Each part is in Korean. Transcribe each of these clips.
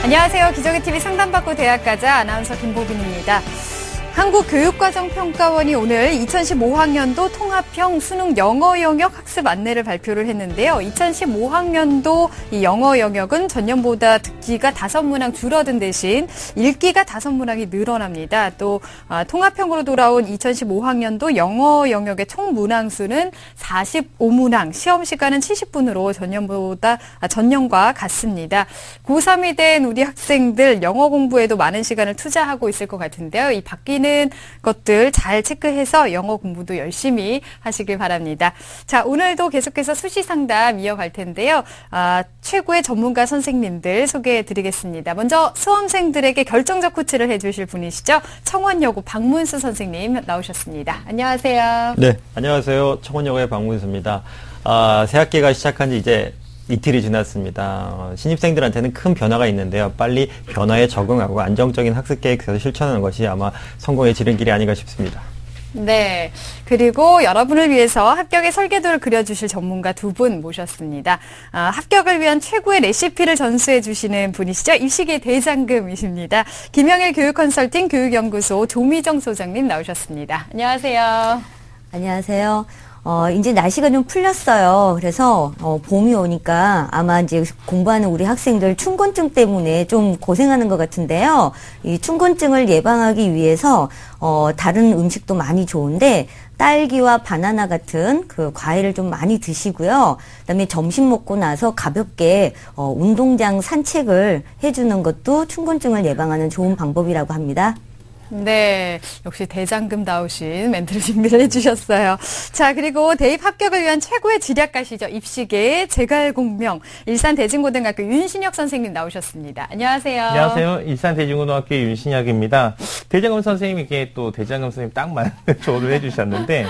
안녕하세요. 기저귀TV 상담받고 대학 가자 아나운서 김보빈입니다. 한국교육과정평가원이 오늘 2015학년도 통합형 수능 영어 영역 학습 안내를 발표를 했는데요. 2015학년도 이 영어 영역은 전년보다 듣기가 5문항 줄어든 대신 읽기가 5문항이 늘어납니다. 또 통합형으로 돌아온 2015학년도 영어 영역의 총 문항 수는 45문항, 시험 시간은 70분으로 전년과 같습니다. 고3이 된 우리 학생들 영어 공부에도 많은 시간을 투자하고 있을 것 같은데요. 이 바뀌는 것들 잘 체크해서 영어 공부도 열심히 하시길 바랍니다. 자, 오늘도 계속해서 수시 상담 이어갈 텐데요. 최고의 전문가 선생님들 소개해 드리겠습니다. 먼저 수험생들에게 결정적 코치를 해주실 분이시죠. 청원여고 박문수 선생님 나오셨습니다. 안녕하세요. 네, 안녕하세요. 청원여고의 박문수입니다. 새 학기가 시작한 지 이제 이틀이 지났습니다. 신입생들한테는 큰 변화가 있는데요. 빨리 변화에 적응하고 안정적인 학습 계획에서 실천하는 것이 아마 성공의 지름길이 아닌가 싶습니다. 네. 그리고 여러분을 위해서 합격의 설계도를 그려주실 전문가 두 분 모셨습니다. 합격을 위한 최고의 레시피를 전수해 주시는 분이시죠. 입시계 대장금이십니다. 김영일 교육컨설팅 교육연구소 조미정 소장님 나오셨습니다. 안녕하세요. 안녕하세요. 이제 날씨가 좀 풀렸어요. 그래서, 봄이 오니까 아마 이제 공부하는 우리 학생들 춘곤증 때문에 좀 고생하는 것 같은데요. 이 춘곤증을 예방하기 위해서, 다른 음식도 많이 좋은데, 딸기와 바나나 같은 그 과일을 좀 많이 드시고요. 그다음에 점심 먹고 나서 가볍게, 운동장 산책을 해주는 것도 춘곤증을 예방하는 좋은 방법이라고 합니다. 네, 역시 대장금다우신 멘트를 준비를 해주셨어요. 자, 그리고 대입 합격을 위한 최고의 지략가시죠. 입시계의 제갈공명 일산대진고등학교 윤신혁 선생님 나오셨습니다. 안녕하세요. 안녕하세요. 일산대진고등학교 윤신혁입니다. 대장금 선생님에게 또 대장금 선생님 딱 맞는 조언을 해주셨는데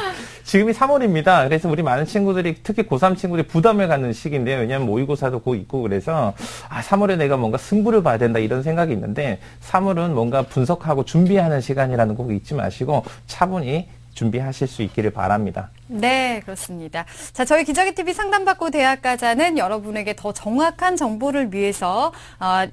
지금이 3월입니다. 그래서 우리 많은 친구들이 특히 고3 친구들이 부담을 갖는 시기인데요. 왜냐하면 모의고사도 곧 있고 그래서 3월에 내가 뭔가 승부를 봐야 된다 이런 생각이 있는데 3월은 뭔가 분석하고 준비하는 시간이라는 거 잊지 마시고 차분히 준비하실 수 있기를 바랍니다. 네, 그렇습니다. 자, 저희 기저귀TV 상담받고 대학 가자는 여러분에게 더 정확한 정보를 위해서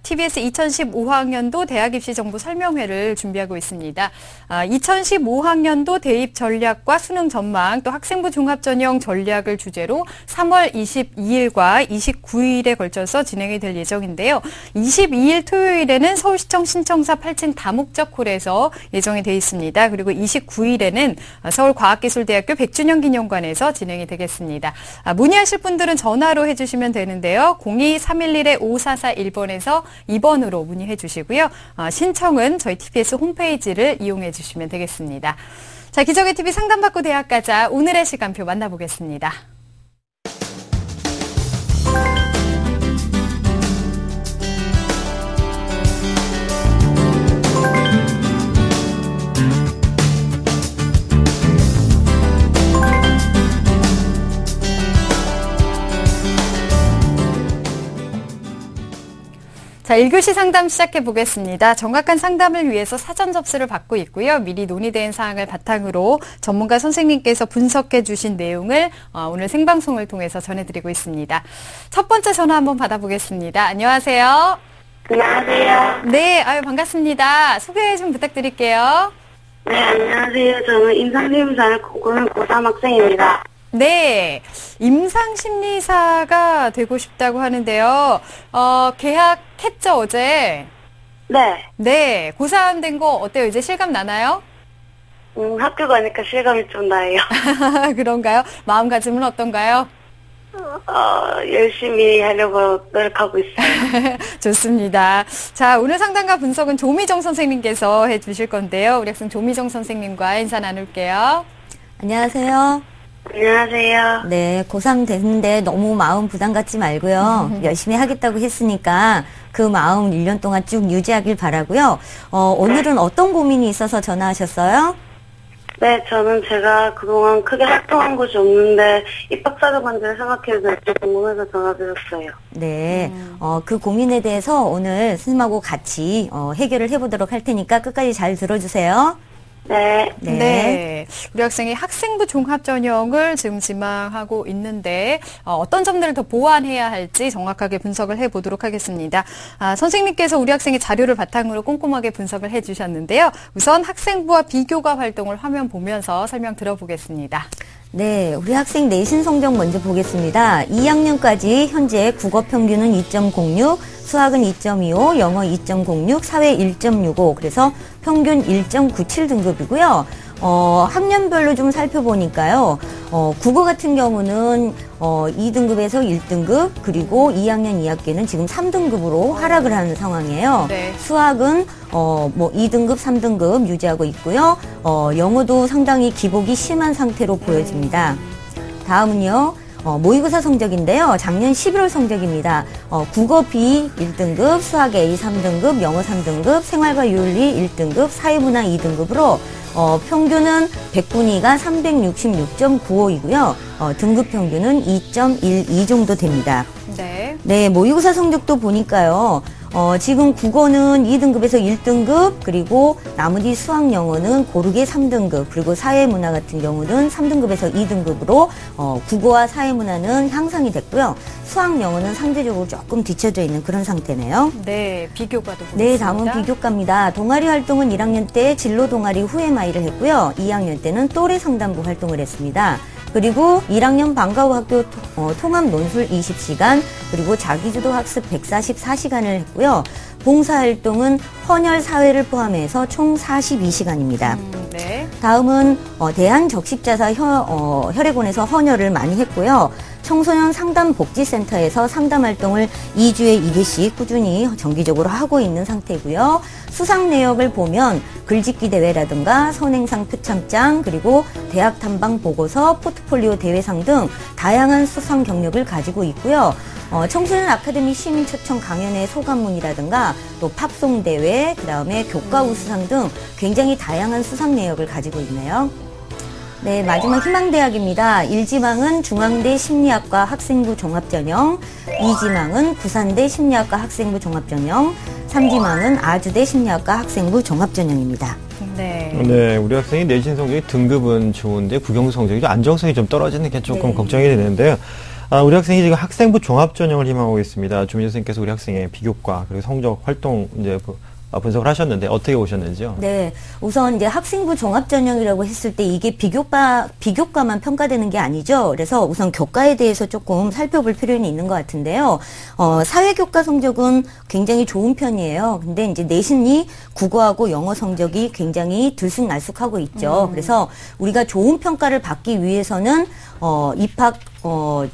TBS 2015학년도 대학 입시 정보 설명회를 준비하고 있습니다. 2015학년도 대입 전략과 수능 전망 또 학생부 종합전형 전략을 주제로 3월 22일과 29일에 걸쳐서 진행이 될 예정인데요. 22일 토요일에는 서울시청 신청사 8층 다목적홀에서 예정이 되어 있습니다. 그리고 29일에는 서울과학기술대학교 백준영 기념관에서 진행이 되겠습니다. 문의하실 분들은 전화로 해주시면 되는데요. 02-311-5441번에서 2번으로 문의해 주시고요. 신청은 저희 TBS 홈페이지를 이용해 주시면 되겠습니다. 자, 기저귀TV 상담받고 대학 가자 오늘의 시간표 만나보겠습니다. 자, 1교시 상담 시작해 보겠습니다. 정확한 상담을 위해서 사전 접수를 받고 있고요. 미리 논의된 사항을 바탕으로 전문가 선생님께서 분석해 주신 내용을 오늘 생방송을 통해서 전해드리고 있습니다. 첫 번째 전화 한번 받아보겠습니다. 안녕하세요. 안녕하세요. 네, 반갑습니다. 소개 좀 부탁드릴게요. 네, 안녕하세요. 저는 임상심리사를 공부하는 고3 학생입니다. 네, 임상심리사가 되고 싶다고 하는데요. 계약했죠, 어제? 네. 네, 고3 된 거 어때요? 이제 실감 나나요? 학교 가니까 실감이 좀 나요. 그런가요? 마음가짐은 어떤가요? 열심히 하려고 노력하고 있어요. 좋습니다. 자, 오늘 상담과 분석은 조미정 선생님께서 해주실 건데요. 우리 학생 조미정 선생님과 인사 나눌게요. 안녕하세요. 안녕하세요. 네, 고3 됐는데 너무 마음 부담 갖지 말고요. 열심히 하겠다고 했으니까 그 마음 1년 동안 쭉 유지하길 바라고요. 오늘은 어떤 고민이 있어서 전화하셨어요? 네, 저는 제가 그동안 크게 활동한 곳이 없는데 입학사정 문제를 생각해서 좀 궁금해서 전화드렸어요. 네, 그 고민에 대해서 오늘 선생님하고 같이 해결을 해보도록 할 테니까 끝까지 잘 들어주세요. 네. 네. 우리 학생이 학생부 종합전형을 지금 지망하고 있는데 어떤 점들을 더 보완해야 할지 정확하게 분석을 해보도록 하겠습니다. 선생님께서 우리 학생의 자료를 바탕으로 꼼꼼하게 분석을 해주셨는데요. 우선 학생부와 비교과 활동을 화면 보면서 설명 들어보겠습니다. 네, 우리 학생 내신 성적 먼저 보겠습니다. 2학년까지 현재 국어 평균은 2.06, 수학은 2.25, 영어 2.06, 사회 1.65, 그래서 평균 1.97 등급이고요. 학년별로 좀 살펴보니까요. 국어 같은 경우는 2등급에서 1등급, 그리고 2학년 2학기는 지금 3등급으로 하락을 하는 상황이에요. 네. 수학은 2등급, 3등급 유지하고 있고요. 영어도 상당히 기복이 심한 상태로 보여집니다. 다음은요. 모의고사 성적인데요. 작년 11월 성적입니다. 국어 B 1등급, 수학 A 3등급, 영어 3등급, 생활과 윤리 1등급, 사회문화 2등급으로 평균은 100분위가 366.95이고요. 등급 평균은 2.12 정도 됩니다. 네. 네, 모의고사 성적도 보니까요. 지금 국어는 2등급에서 1등급, 그리고 나머지 수학 영어는 고르게 3등급, 그리고 사회문화 같은 경우는 3등급에서 2등급으로 국어와 사회문화는 향상이 됐고요. 수학 영어는 상대적으로 조금 뒤쳐져 있는 그런 상태네요. 네, 비교과도 보겠습니다. 네, 다음은 비교과입니다. 동아리 활동은 1학년 때 진로 동아리 후에마이를 했고요. 2학년 때는 또래 상담부 활동을 했습니다. 그리고 1학년 방과후 학교 통합 논술 20시간, 그리고 자기주도 학습 144시간을 했고요. 봉사활동은 헌혈 사회를 포함해서 총 42시간입니다. 네. 다음은 대한적십자사 혈액원에서 헌혈을 많이 했고요. 청소년 상담복지센터에서 상담활동을 2주에 2개씩 꾸준히 정기적으로 하고 있는 상태고요. 수상 내역을 보면 글짓기 대회라든가 선행상 표창장, 그리고 대학 탐방 보고서, 포트폴리오 대회상 등 다양한 수상 경력을 가지고 있고요. 청소년 아카데미 시민 초청 강연회 소감문이라든가 또 팝송 대회, 그다음에 교과 우수상 등 굉장히 다양한 수상 내역을 가지고 있네요. 네, 마지막 희망대학입니다. 1지망은 중앙대 심리학과 학생부 종합전형, 2지망은 부산대 심리학과 학생부 종합전형, 3지망은 아주대 심리학과 학생부 종합전형입니다. 네. 네, 우리 학생이 내신 성적이 등급은 좋은데 국영수 성적이 안정성이 좀 떨어지는 게 조금 네. 걱정이 되는데요. 우리 학생이 지금 학생부 종합전형을 희망하고 있습니다. 주민 선생님께서 우리 학생의 비교과 그리고 성적 활동 이제 분석을 하셨는데 어떻게 오셨는지요? 네, 우선 이제 학생부 종합전형이라고 했을 때 이게 비교과만 평가되는 게 아니죠. 그래서 우선 교과에 대해서 조금 살펴볼 필요는 있는 것 같은데요. 사회교과 성적은 굉장히 좋은 편이에요. 근데 이제 내신이 국어하고 영어 성적이 굉장히 들쑥날쑥하고 있죠. 그래서 우리가 좋은 평가를 받기 위해서는 입학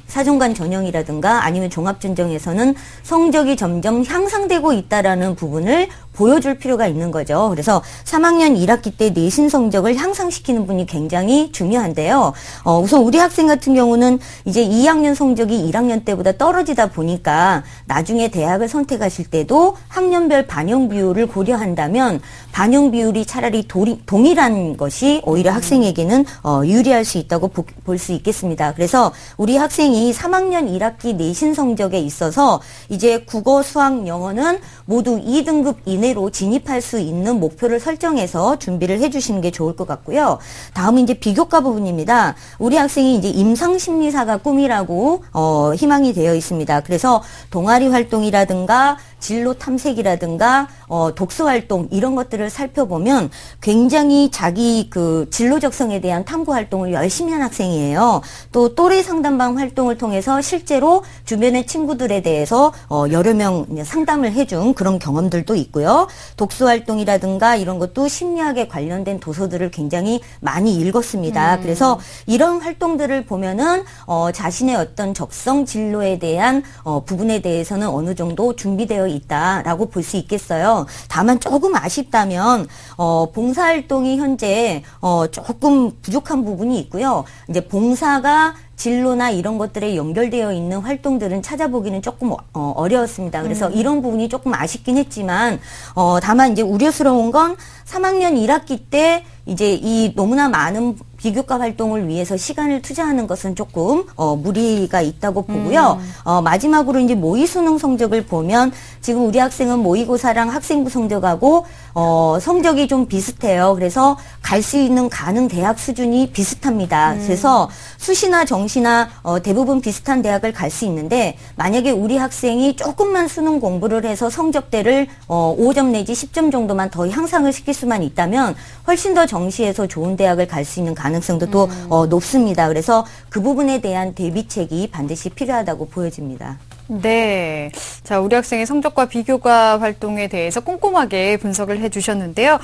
사정관 전형이라든가 아니면 종합전형에서는 성적이 점점 향상되고 있다라는 부분을 보여줄 필요가 있는 거죠. 그래서 3학년 1학기 때 내신 성적을 향상시키는 분이 굉장히 중요한데요. 우선 우리 학생 같은 경우는 이제 2학년 성적이 1학년 때보다 떨어지다 보니까 나중에 대학을 선택하실 때도 학년별 반영 비율을 고려한다면 반영 비율이 차라리 동일한 것이 오히려 학생에게는 유리할 수 있다고 볼 수 있겠습니다. 그래서 우리 학생이 3학년 1학기 내신 성적에 있어서 이제 국어, 수학, 영어는 모두 2등급 이내로 진입할 수 있는 목표를 설정해서 준비를 해주시는 게 좋을 것 같고요. 다음은 이제 비교과 부분입니다. 우리 학생이 이제 임상심리사가 꿈이라고 희망이 되어 있습니다. 그래서 동아리 활동이라든가 진로 탐색이라든가 독서 활동 이런 것들을 살펴보면 굉장히 자기 그 진로 적성에 대한 탐구 활동을 열심히 한 학생이에요. 또 또래 상담 상담방 활동을 통해서 실제로 주변의 친구들에 대해서 여러 명 상담을 해준 그런 경험들도 있고요. 독서 활동이라든가 이런 것도 심리학에 관련된 도서들을 굉장히 많이 읽었습니다. 그래서 이런 활동들을 보면은 자신의 어떤 적성 진로에 대한 부분에 대해서는 어느 정도 준비되어 있다라고 볼 수 있겠어요. 다만 조금 아쉽다면 봉사활동이 현재 조금 부족한 부분이 있고요. 이제 봉사가 진로나 이런 것들에 연결되어 있는 활동들은 찾아보기는 조금 어려웠습니다. 그래서 이런 부분이 조금 아쉽긴 했지만 다만 이제 우려스러운 건 3학년 1학기 때 이제 이 너무나 많은 비교과 활동을 위해서 시간을 투자하는 것은 조금 무리가 있다고 보고요. 마지막으로 이제 모의 수능 성적을 보면 지금 우리 학생은 모의고사랑 학생부 성적하고 성적이 좀 비슷해요. 그래서 갈 수 있는 가는 대학 수준이 비슷합니다. 그래서 수시나 정시나 대부분 비슷한 대학을 갈 수 있는데 만약에 우리 학생이 조금만 수능 공부를 해서 성적대를 5점 내지 10점 정도만 더 향상을 시킬 수만 있다면 훨씬 더 정시에서 좋은 대학을 갈 수 있는 가능성도 또 높습니다. 그래서 그 부분에 대한 대비책이 반드시 필요하다고 보여집니다. 네. 자, 우리 학생의 성적과 비교과 활동에 대해서 꼼꼼하게 분석을 해주셨는데요.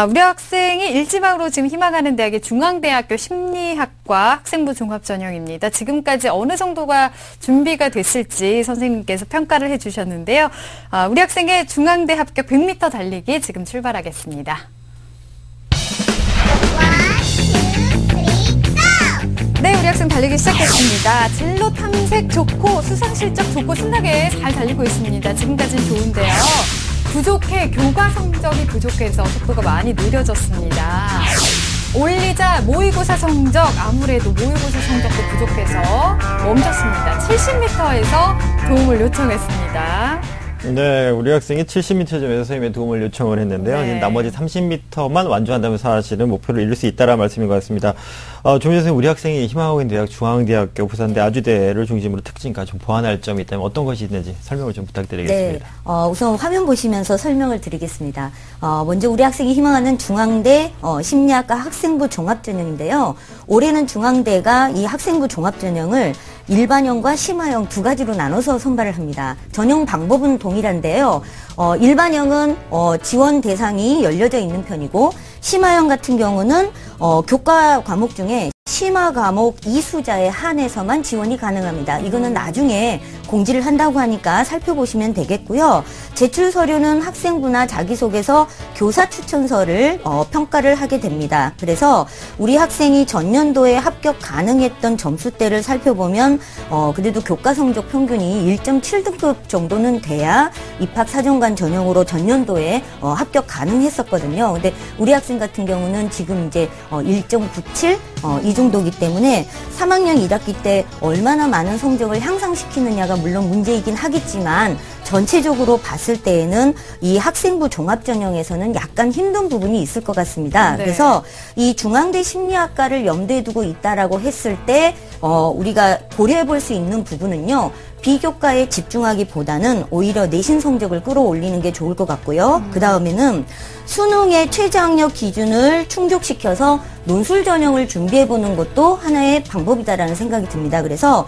우리 학생이 일지망으로 지금 희망하는 대학이 중앙대학교 심리학과 학생부 종합전형입니다. 지금까지 어느 정도가 준비가 됐을지 선생님께서 평가를 해주셨는데요. 우리 학생의 중앙대 합격 100m 달리기 지금 출발하겠습니다. 네, 우리 학생 달리기 시작했습니다. 진로 탐색 좋고 수상 실적 좋고 신나게 잘 달리고 있습니다. 지금까지는 좋은데요. 부족해, 교과 성적이 부족해서 속도가 많이 느려졌습니다. 올리자 모의고사 성적, 아무래도 모의고사 성적도 부족해서 멈췄습니다. 70m에서 도움을 요청했습니다. 네, 우리 학생이 70m점에서 선생님의 도움을 요청을 했는데요. 네. 나머지 30m만 완주한다면 사실은 목표를 이룰 수 있다라는 말씀인 것 같습니다. 좀 선생님, 우리 학생이 희망하고 있는 대학, 중앙대학교, 부산대, 아주대를 중심으로 특징과 좀 보완할 점이 있다면 어떤 것이 있는지 설명을 좀 부탁드리겠습니다. 네, 우선 화면 보시면서 설명을 드리겠습니다. 먼저 우리 학생이 희망하는 중앙대 심리학과 학생부 종합전형인데요. 올해는 중앙대가 이 학생부 종합전형을 일반형과 심화형 두 가지로 나눠서 선발을 합니다. 전형 방법은 동일한데요. 일반형은 지원 대상이 열려져 있는 편이고 심화형 같은 경우는 교과 과목 중에 심화 과목 이수자에 한해서만 지원이 가능합니다. 이거는 나중에 공지를 한다고 하니까 살펴보시면 되겠고요. 제출 서류는 학생부나 자기소개서, 교사 추천서를 평가를 하게 됩니다. 그래서 우리 학생이 전년도에 합격 가능했던 점수대를 살펴보면 그래도 교과 성적 평균이 1.7등급 정도는 돼야 입학사정관 전형으로 전년도에 합격 가능했었거든요. 근데 우리 학생 같은 경우는 지금 이제 1.97 이 정도이기 때문에 3학년 1학기 때 얼마나 많은 성적을 향상시키느냐가 물론 문제이긴 하겠지만 전체적으로 봤을 때에는 이 학생부 종합전형에서는 약간 힘든 부분이 있을 것 같습니다. 네. 그래서 이 중앙대 심리학과를 염두에 두고 있다라고 했을 때 우리가 고려해 볼 수 있는 부분은요. 비교과에 집중하기보다는 오히려 내신 성적을 끌어올리는 게 좋을 것 같고요. 그 다음에는 수능의 최저학력 기준을 충족시켜서 논술 전형을 준비해보는 것도 하나의 방법이다라는 생각이 듭니다. 그래서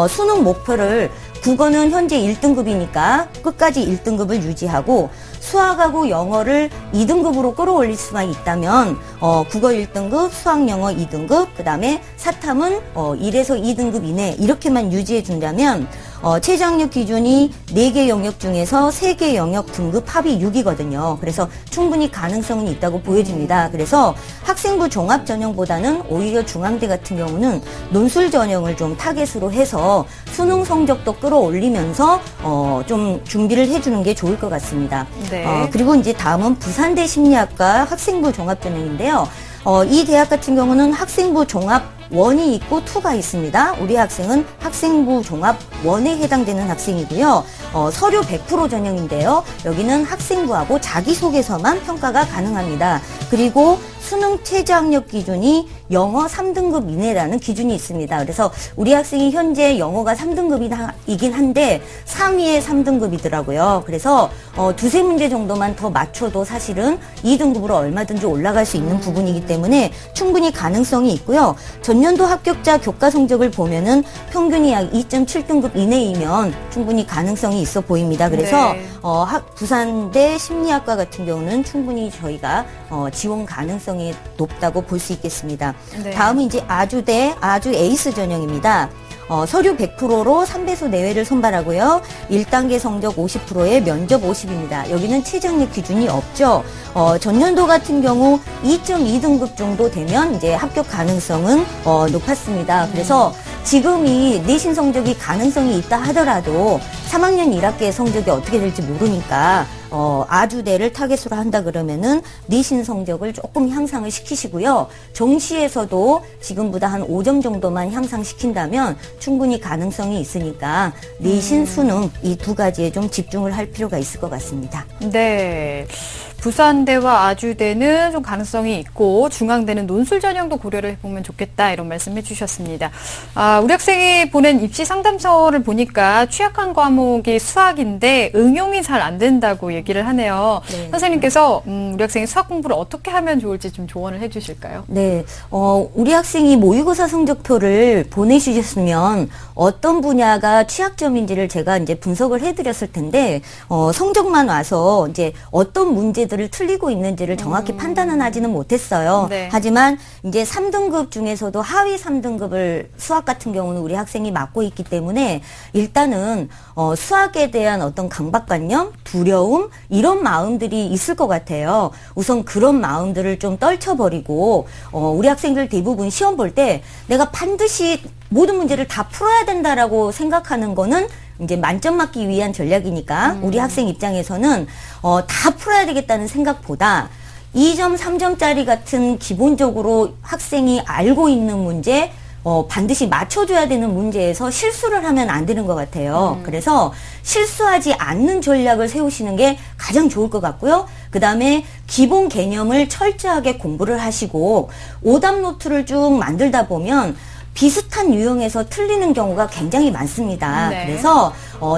수능 목표를 국어는 현재 1등급이니까 끝까지 1등급을 유지하고 수학하고 영어를 2등급으로 끌어올릴 수만 있다면 국어 1등급, 수학 영어 2등급, 그 다음에 사탐은 1에서 2등급 이내 이렇게만 유지해 준다면 최저학력 기준이 4개 영역 중에서 3개 영역 등급 합이 6이거든요. 그래서 충분히 가능성은 있다고 보여집니다. 그래서 학생부 종합 전형보다는 오히려 중앙대 같은 경우는 논술 전형을 좀 타겟으로 해서 수능 성적도 끌어올리면서 좀 준비를 해주는 게 좋을 것 같습니다. 네. 그리고 이제 다음은 부산대 심리학과 학생부 종합 전형인데요. 이 대학 같은 경우는 학생부 종합 1이 있고 2가 있습니다. 우리 학생은 학생부 종합 1에 해당되는 학생이고요. 서류 100% 전형인데요. 여기는 학생부하고 자기소개서만 평가가 가능합니다. 그리고 수능 최저학력 기준이 영어 3등급 이내라는 기준이 있습니다. 그래서 우리 학생이 현재 영어가 3등급이긴 한데 상위에 3등급이더라고요. 그래서 두세 문제 정도만 더 맞춰도 사실은 2등급으로 얼마든지 올라갈 수 있는 부분이기 때문에 충분히 가능성이 있고요. 전년도 합격자 교과 성적을 보면은 평균이 약 2.7등급 이내이면 충분히 가능성이 있어 보입니다. 그래서 네. 부산대 심리학과 같은 경우는 충분히 저희가 지원 가능성이 높다고 볼 수 있겠습니다. 네. 다음은 이제 아주대 아주 에이스 전형입니다. 서류 100%로 3배수 내외를 선발하고요. 1단계 성적 50%에 면접 50입니다. 여기는 최저학력 기준이 없죠. 전년도 같은 경우 2.2등급 정도 되면 이제 합격 가능성은 높았습니다. 그래서 지금 이 내신 성적이 가능성이 있다 하더라도 3학년 1학기의 성적이 어떻게 될지 모르니까 아주대를 타겟으로 한다 그러면은 내신 성적을 조금 향상을 시키시고요. 정시에서도 지금보다 한 5점 정도만 향상시킨다면 충분히 가능성이 있으니까 내신, 수능 이 두 가지에 좀 집중을 할 필요가 있을 것 같습니다. 네. 부산대와 아주대는 좀 가능성이 있고 중앙대는 논술 전형도 고려를 해보면 좋겠다 이런 말씀해 주셨습니다. 우리 학생이 보낸 입시 상담서를 보니까 취약한 과목이 수학인데 응용이 잘 안 된다고 얘기를 하네요. 네. 선생님께서 우리 학생이 수학 공부를 어떻게 하면 좋을지 좀 조언을 해 주실까요? 네, 우리 학생이 모의고사 성적표를 보내주셨으면 어떤 분야가 취약점인지를 제가 이제 분석을 해드렸을 텐데 성적만 와서 이제 어떤 문제들을 틀리고 있는지를 정확히 판단은 하지는 못했어요. 네. 하지만 이제 3등급 중에서도 하위 3등급을 수학 같은 경우는 우리 학생이 맡고 있기 때문에 일단은 수학에 대한 어떤 강박관념, 두려움 이런 마음들이 있을 것 같아요. 우선 그런 마음들을 좀 떨쳐버리고 우리 학생들 대부분 시험 볼 때 내가 반드시 모든 문제를 다 풀어야 된다라고 생각하는 거는 이제 만점 맞기 위한 전략이니까 우리 학생 입장에서는 다 풀어야 되겠다는 생각보다 2점, 3점짜리 같은 기본적으로 학생이 알고 있는 문제 반드시 맞춰줘야 되는 문제에서 실수를 하면 안 되는 것 같아요. 그래서 실수하지 않는 전략을 세우시는 게 가장 좋을 것 같고요. 그 다음에 기본 개념을 철저하게 공부를 하시고 오답 노트를 쭉 만들다 보면 비슷한 유형에서 틀리는 경우가 굉장히 많습니다. 네. 그래서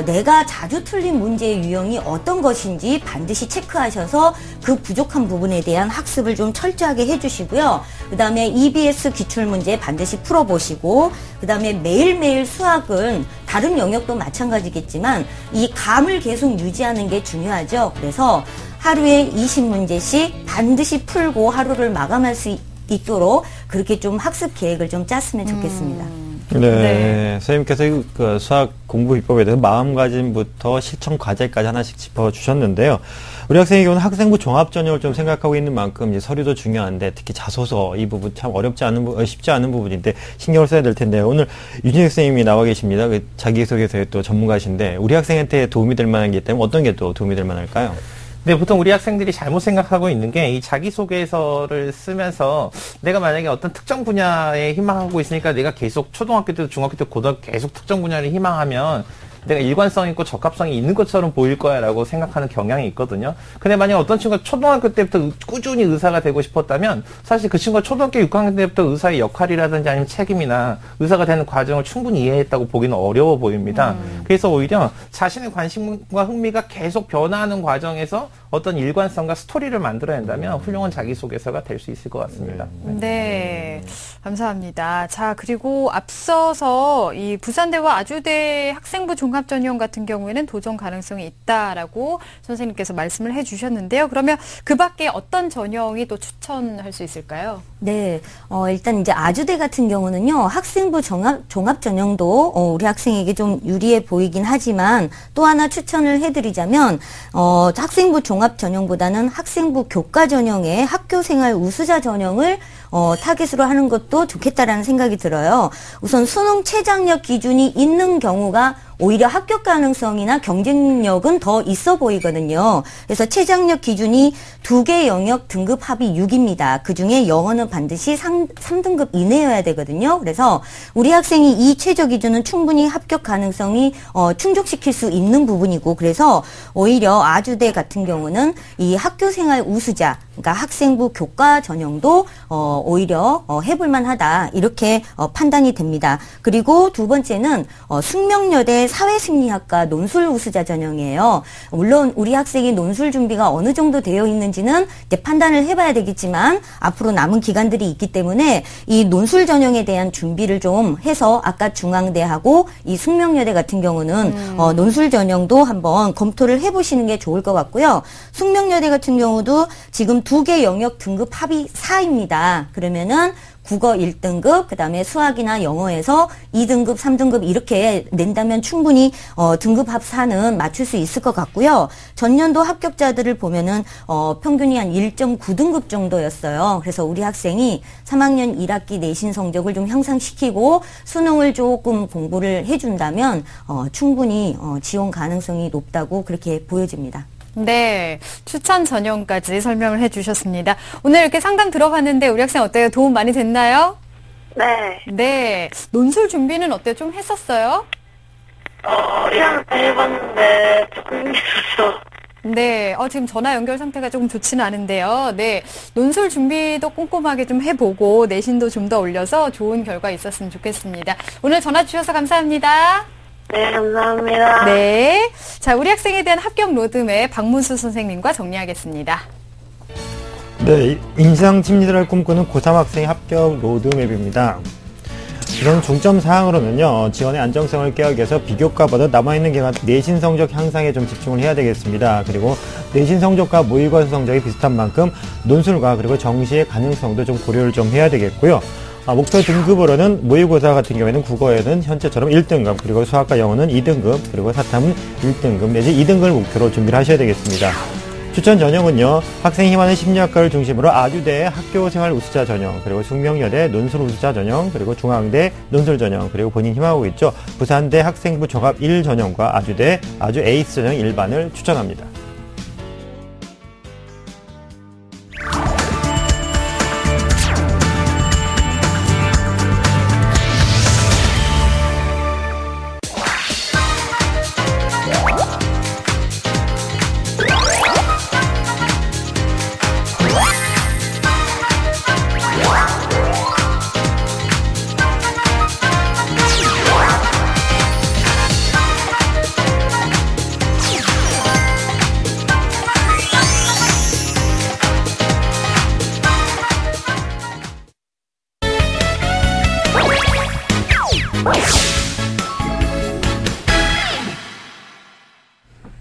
내가 자주 틀린 문제의 유형이 어떤 것인지 반드시 체크하셔서 그 부족한 부분에 대한 학습을 좀 철저하게 해주시고요. 그 다음에 EBS 기출문제 반드시 풀어보시고 그 다음에 매일매일 수학은 다른 영역도 마찬가지겠지만 이 감을 계속 유지하는 게 중요하죠. 그래서 하루에 20문제씩 반드시 풀고 하루를 마감할 수 있도록 그렇게 좀 학습 계획을 좀 짰으면 좋겠습니다. 네. 선생님께서 그 수학 공부 비법에 대해서 마음가짐부터 실천 과제까지 하나씩 짚어주셨는데요. 우리 학생의 경우는 학생부 종합전형을 좀 생각하고 있는 만큼 이제 서류도 중요한데 특히 자소서 이 부분 참 쉽지 않은 부분인데 신경을 써야 될 텐데요. 오늘 윤희석 선생님이 나와 계십니다. 그 자기소개서의 또 전문가신데 우리 학생한테 도움이 될 만한 게 있다면 어떤 게 또 도움이 될 만할까요? 네, 보통 우리 학생들이 잘못 생각하고 있는 게 이 자기소개서를 쓰면서 내가 만약에 어떤 특정 분야에 희망하고 있으니까 내가 계속 초등학교 때도 중학교 때 고등학교 계속 특정 분야를 희망하면 내가 일관성 있고 적합성이 있는 것처럼 보일 거야 라고 생각하는 경향이 있거든요. 근데 만약 어떤 친구가 초등학교 때부터 꾸준히 의사가 되고 싶었다면 사실 그 친구가 초등학교 6학년 때부터 의사의 역할이라든지 아니면 책임이나 의사가 되는 과정을 충분히 이해했다고 보기는 어려워 보입니다. 그래서 오히려 자신의 관심과 흥미가 계속 변화하는 과정에서 어떤 일관성과 스토리를 만들어야 한다면 훌륭한 자기소개서가 될 수 있을 것 같습니다. 네, 감사합니다. 자, 그리고 앞서서 이 부산대와 아주대 학생부 종합전형 같은 경우에는 도전 가능성이 있다라고 선생님께서 말씀을 해주셨는데요. 그러면 그 밖에 어떤 전형이 또 추천할 수 있을까요? 네, 일단 이제 아주대 같은 경우는요, 학생부 종합 전형도 우리 학생에게 좀 유리해 보이긴 하지만 또 하나 추천을 해드리자면 학생부 종합 전형보다는 학생부 교과 전형의 학교생활 우수자 전형을 타깃으로 하는 것도 좋겠다라는 생각이 들어요. 우선 수능 최저학력 기준이 있는 경우가 오히려 합격 가능성이나 경쟁력은 더 있어 보이거든요. 그래서 최장력 기준이 2개 영역 등급 합이 6입니다. 그중에 영어는 반드시 3등급 이내여야 되거든요. 그래서 우리 학생이 이 최저 기준은 충분히 합격 가능성이 충족시킬 수 있는 부분이고, 그래서 오히려 아주대 같은 경우는 이 학교생활 우수자, 그러니까 학생부 교과 전형도 오히려 해볼만 하다, 이렇게 판단이 됩니다. 그리고 두 번째는 숙명여대 사회심리학과 논술 우수자 전형이에요. 물론 우리 학생이 논술 준비가 어느 정도 되어 있는지는 이제 판단을 해봐야 되겠지만 앞으로 남은 기간들이 있기 때문에 이 논술 전형에 대한 준비를 좀 해서 아까 중앙대하고 이 숙명여대 같은 경우는 논술 전형도 한번 검토를 해보시는 게 좋을 것 같고요. 숙명여대 같은 경우도 지금 2개 영역 등급 합이 4입니다. 그러면은 국어 1등급, 그 다음에 수학이나 영어에서 2등급, 3등급 이렇게 낸다면 충분히 등급 합 4는 맞출 수 있을 것 같고요. 전년도 합격자들을 보면은 평균이 한 1.9등급 정도였어요. 그래서 우리 학생이 3학년 1학기 내신 성적을 좀 향상시키고 수능을 조금 공부를 해준다면 충분히 지원 가능성이 높다고 그렇게 보여집니다. 네, 추천 전형까지 설명을 해주셨습니다. 오늘 이렇게 상담 들어봤는데 우리 학생 어때요? 도움 많이 됐나요? 네. 네, 논술 준비는 어때요? 좀 했었어요? 1학년 때 해봤는데 조금 힘들어서. 네, 지금 전화 연결 상태가 조금 좋지는 않은데요. 네, 논술 준비도 꼼꼼하게 좀 해보고 내신도 좀 더 올려서 좋은 결과 있었으면 좋겠습니다. 오늘 전화 주셔서 감사합니다. 네, 감사합니다. 네. 자, 우리 학생에 대한 합격 로드맵 박문수 선생님과 정리하겠습니다. 네, 인상 심리를 꿈꾸는 고3 학생의 합격 로드맵입니다. 이런 중점 사항으로는요, 지원의 안정성을 깨우기 위해서 비교과보다 남아있는 기간 내신 성적 향상에 좀 집중을 해야 되겠습니다. 그리고 내신 성적과 모의고사 성적이 비슷한 만큼 논술과 그리고 정시의 가능성도 좀 고려를 좀 해야 되겠고요. 목표 등급으로는 모의고사 같은 경우에는 국어에는 현재처럼 1등급, 그리고 수학과 영어는 2등급, 그리고 사탐은 1등급 내지 2등급을 목표로 준비를 하셔야 되겠습니다. 추천 전형은요, 학생이 힘하는 심리학과를 중심으로 아주대 학교생활 우수자 전형, 그리고 숙명여대 논술 우수자 전형, 그리고 중앙대 논술 전형, 그리고 본인 힘하고 있죠, 부산대 학생부 종합 1 전형과 아주대 아주 에이스 전형 일반을 추천합니다.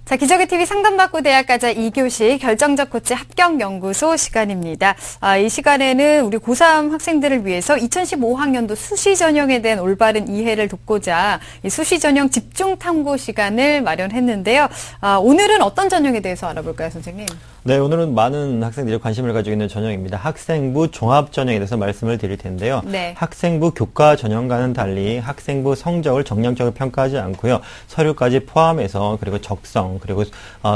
자, 기적의 TV 상담받고 대학가자 2교시 결정적 코치 합격연구소 시간입니다. 이 시간에는 우리 고3 학생들을 위해서 2015학년도 수시 전형에 대한 올바른 이해를 돕고자 이 수시 전형 집중 탐구 시간을 마련했는데요. 오늘은 어떤 전형에 대해서 알아볼까요, 선생님? 네, 오늘은 많은 학생들이 관심을 가지고 있는 전형입니다. 학생부 종합 전형에 대해서 말씀을 드릴 텐데요. 네. 학생부 교과 전형과는 달리 학생부 성적을 정량적으로 평가하지 않고요. 서류까지 포함해서 그리고 적성, 그리고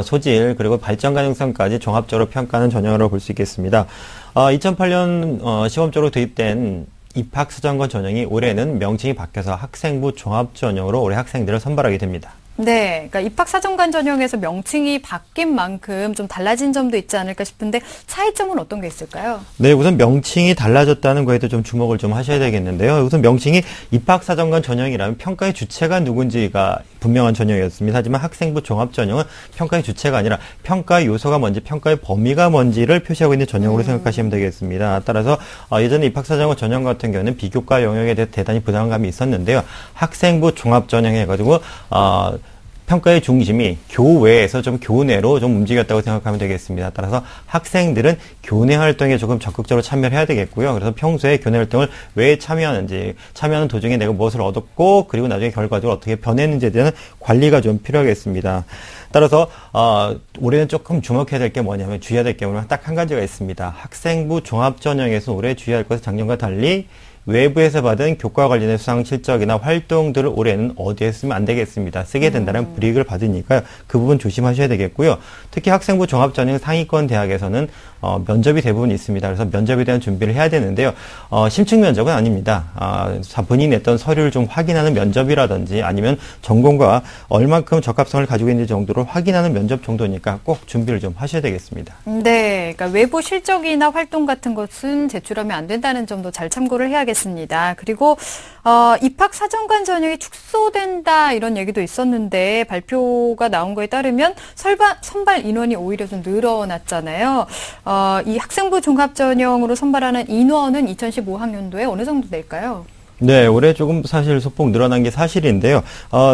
소질, 그리고 발전 가능성까지 종합적으로 평가하는 전형으로 볼 수 있겠습니다. 2008년 시범적으로 도입된 입학사정관 전형이 올해는 명칭이 바뀌어서 학생부 종합 전형으로 올해 학생들을 선발하게 됩니다. 네, 그러니까 입학사정관 전형에서 명칭이 바뀐 만큼 좀 달라진 점도 있지 않을까 싶은데 차이점은 어떤 게 있을까요? 네, 우선 명칭이 달라졌다는 거에도 좀 주목을 좀 하셔야 되겠는데요. 우선 명칭이 입학사정관 전형이라면 평가의 주체가 누군지가 분명한 전형이었습니다. 하지만 학생부 종합 전형은 평가의 주체가 아니라 평가의 요소가 뭔지, 평가의 범위가 뭔지를 표시하고 있는 전형으로 생각하시면 되겠습니다. 따라서 예전에 입학사정관 전형 같은 경우는 비교과 영역에 대해 대단히 부담감이 있었는데요. 학생부 종합 전형 해가지고 평가의 중심이 교외에서 좀 교내로 좀 움직였다고 생각하면 되겠습니다. 따라서 학생들은 교내 활동에 조금 적극적으로 참여를 해야 되겠고요. 그래서 평소에 교내 활동을 왜 참여하는지, 참여하는 도중에 내가 무엇을 얻었고, 그리고 나중에 결과적으로 어떻게 변했는지에 대한 관리가 좀 필요하겠습니다. 따라서 올해는 조금 주목해야 될 게 뭐냐면, 주의해야 될 게 딱 한 가지가 있습니다. 학생부 종합 전형에서 올해 주의할 것은 작년과 달리 외부에서 받은 교과 관련된 수상 실적이나 활동들을 올해는 어디에 쓰면 안 되겠습니다. 쓰게 된다는 불이익을 받으니까요. 그 부분 조심하셔야 되겠고요. 특히 학생부 종합전형 상위권 대학에서는 면접이 대부분 있습니다. 그래서 면접에 대한 준비를 해야 되는데요. 심층 면접은 아닙니다. 본인이 냈던 서류를 좀 확인하는 면접이라든지 아니면 전공과 얼만큼 적합성을 가지고 있는지 정도를 확인하는 면접 정도니까 꼭 준비를 좀 하셔야 되겠습니다. 네, 그러니까 외부 실적이나 활동 같은 것은 제출하면 안 된다는 점도 잘 참고를 해야겠습니다. 그리고 입학 사정관 전형이 축소된다 이런 얘기도 있었는데 발표가 나온 거에 따르면 선발 인원이 오히려 좀 늘어났잖아요. 이 학생부 종합 전형으로 선발하는 인원은 2015학년도에 어느 정도 될까요? 네, 올해 조금 사실 소폭 늘어난 게 사실인데요.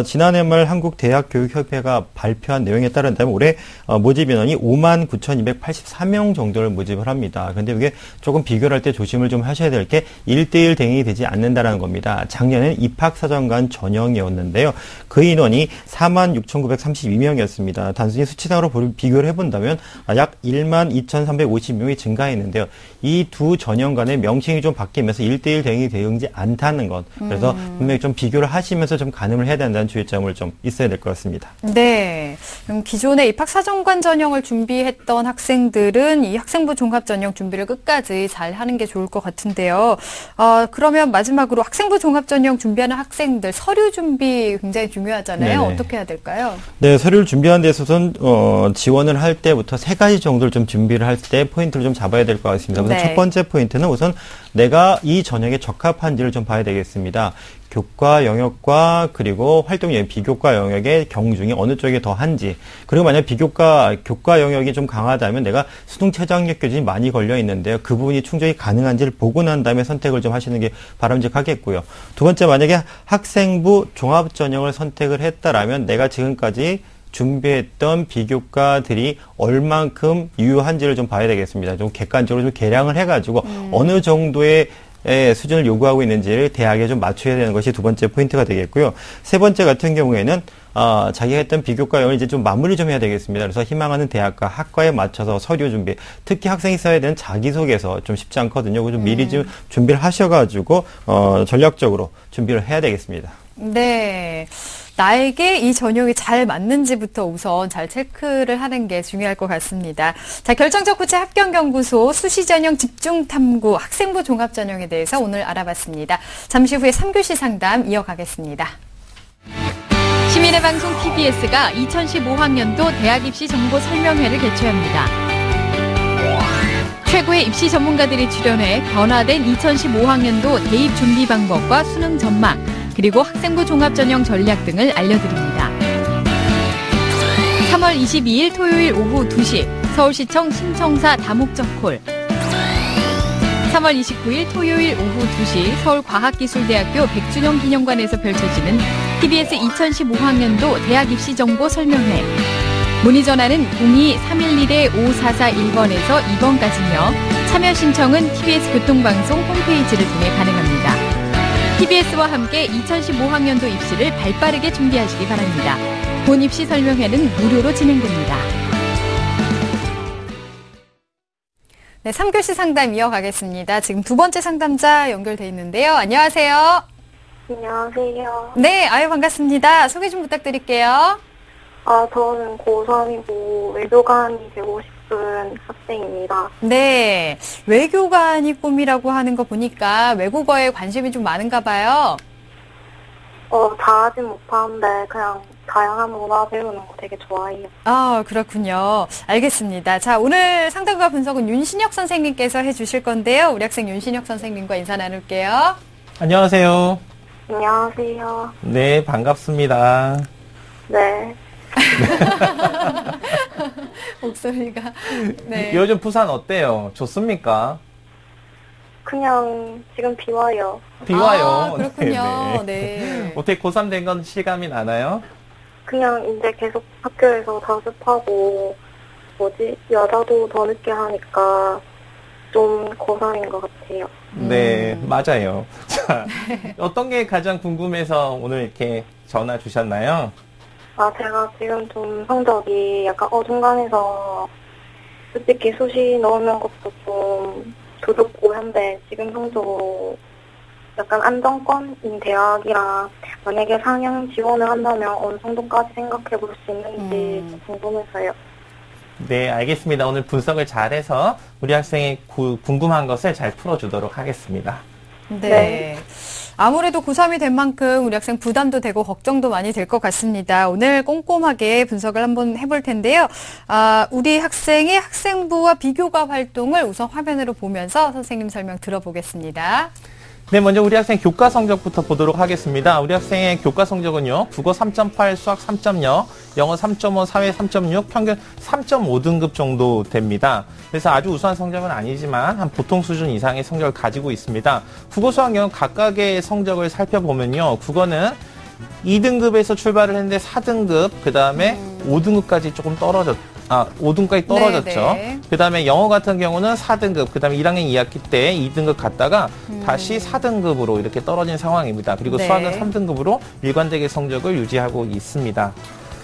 지난해 말 한국대학교육협회가 발표한 내용에 따른다면 올해 모집 인원이 59,284명 정도를 모집을 합니다. 그런데 이게 조금 비교를 할 때 조심을 좀 하셔야 될 게 1대1 대응이 되지 않는다는 겁니다. 작년엔 입학사정관 전형이었는데요. 그 인원이 46,932명이었습니다. 단순히 수치상으로 비교를 해본다면 약 12,350명이 증가했는데요. 이 두 전형 간의 명칭이 좀 바뀌면서 1대1 대응이 되지 않다는 것. 그래서 분명히 좀 비교를 하시면서 좀 가늠을 해야 된다는 주의점을 좀 있어야 될 것 같습니다. 네. 그럼 기존에 입학사정관 전형을 준비했던 학생들은 이 학생부 종합 전형 준비를 끝까지 잘 하는 게 좋을 것 같은데요. 그러면 마지막으로 학생부 종합 전형 준비하는 학생들 서류 준비 굉장히 중요하잖아요. 네네. 어떻게 해야 될까요? 네, 서류를 준비하는 데 있어서는 지원을 할 때부터 세 가지 정도를 좀 준비를 할 때 포인트를 좀 잡아야 될 것 같습니다. 우선 네. 첫 번째 포인트는 우선 내가 이 전형에 적합한지를 좀 봐야 되겠습니다. 교과 영역과 그리고 활동 영역, 비교과 영역의 경중이 어느 쪽에 더 한지, 그리고 만약 교과 영역이 좀 강하다면 내가 수능 최저학력 기준이 많이 걸려 있는데요. 그 부분이 충족이 가능한지를 보고 난 다음에 선택을 좀 하시는 게 바람직하겠고요. 두 번째, 만약에 학생부 종합 전형을 선택을 했다라면 내가 지금까지 준비했던 비교과들이 얼만큼 유효한지를 좀 봐야 되겠습니다. 좀 객관적으로 좀 계량을 해가지고 어느 정도의 수준을 요구하고 있는지를 대학에 좀 맞춰야 되는 것이 두 번째 포인트가 되겠고요. 세 번째 같은 경우에는 자기가 했던 비교과 영역을 이제 좀 마무리 좀 해야 되겠습니다. 그래서 희망하는 대학과 학과에 맞춰서 서류 준비, 특히 학생이 써야 되는 자기소개서 좀 쉽지 않거든요. 그래서 좀 미리 좀 준비를 하셔가지고 전략적으로 준비를 해야 되겠습니다. 네. 나에게 이 전형이 잘 맞는지부터 우선 잘 체크를 하는 게 중요할 것 같습니다. 자, 결정적 구체 합격연구소 수시전형 집중탐구 학생부 종합전형에 대해서 오늘 알아봤습니다. 잠시 후에 3교시 상담 이어가겠습니다. 시민의 방송 TBS가 2015학년도 대학 입시 정보 설명회를 개최합니다. 최고의 입시 전문가들이 출연해 변화된 2015학년도 대입 준비 방법과 수능 전망, 그리고 학생부 종합전형 전략 등을 알려드립니다. 3월 22일 토요일 오후 2시 서울시청 신청사 다목적 콜. 3월 29일 토요일 오후 2시 서울과학기술대학교 100주년 기념관에서 펼쳐지는 TBS 2015학년도 대학 입시 정보 설명회. 문의 전화는 02-311-5441번에서 2번까지며 참여 신청은 TBS 교통방송 홈페이지를 통해 가능합니다. TBS와 함께 2015학년도 입시를 발빠르게 준비하시기 바랍니다. 본 입시 설명회는 무료로 진행됩니다. 네, 3교시 상담 이어가겠습니다. 지금 두 번째 상담자 연결돼 있는데요. 안녕하세요. 안녕하세요. 네, 아유 반갑습니다. 소개 좀 부탁드릴게요. 저는 고3이고 외교관이 되고 싶은 학생입니다. 네, 외교관이 꿈이라고 하는 거 보니까 외국어에 관심이 좀 많은가 봐요. 잘하진 못하는데 그냥 다양한 문화 배우는 거 되게 좋아해요. 그렇군요. 알겠습니다. 자, 오늘 상담과 분석은 윤신혁 선생님께서 해주실 건데요. 우리 학생 윤신혁 선생님과 인사 나눌게요. 안녕하세요. 안녕하세요. 네, 반갑습니다. 네. 목소리가. 네. 요즘 부산 어때요? 좋습니까? 그냥 지금 비 와요. 비 와요. 그렇군요. 네. 네. 어떻게 고3 된 건 실감이 나나요? 그냥 이제 계속 학교에서 자습하고 여자도 더 늦게 하니까 좀 고3인 것 같아요. 네, 맞아요. 자, 어떤 게 가장 궁금해서 오늘 이렇게 전화 주셨나요? 제가 지금 좀 성적이 약간 어중간해서 솔직히 수시 넣으면 것도 좀 두렵고 한데 지금 성적으로 약간 안정권인 대학이랑 만약에 상향 지원을 한다면 어느 정도까지 생각해 볼 수 있는지 궁금해서요. 네, 알겠습니다. 오늘 분석을 잘해서 우리 학생이 궁금한 것을 잘 풀어주도록 하겠습니다. 네. 아무래도 고3이 된 만큼 우리 학생 부담도 되고 걱정도 많이 될 것 같습니다. 오늘 꼼꼼하게 분석을 한번 해볼 텐데요. 우리 학생의 학생부와 비교과 활동을 우선 화면으로 보면서 선생님 설명 들어보겠습니다. 네, 먼저 우리 학생 교과 성적부터 보도록 하겠습니다. 우리 학생의 교과 성적은요, 국어 3.8, 수학 3.0, 영어 3.5, 사회 3.6, 평균 3.5등급 정도 됩니다. 그래서 아주 우수한 성적은 아니지만 한 보통 수준 이상의 성적을 가지고 있습니다. 국어, 수학, 영어 각각의 성적을 살펴보면요, 국어는 2등급에서 출발을 했는데 4등급, 그 다음에 5등급까지 조금 5등급까지 떨어졌죠. 네. 그 다음에 영어 같은 경우는 4등급, 그 다음에 1학년 2학기 때 2등급 갔다가 다시 4등급으로 이렇게 떨어진 상황입니다. 그리고 네. 수학은 3등급으로 일관되게 성적을 유지하고 있습니다.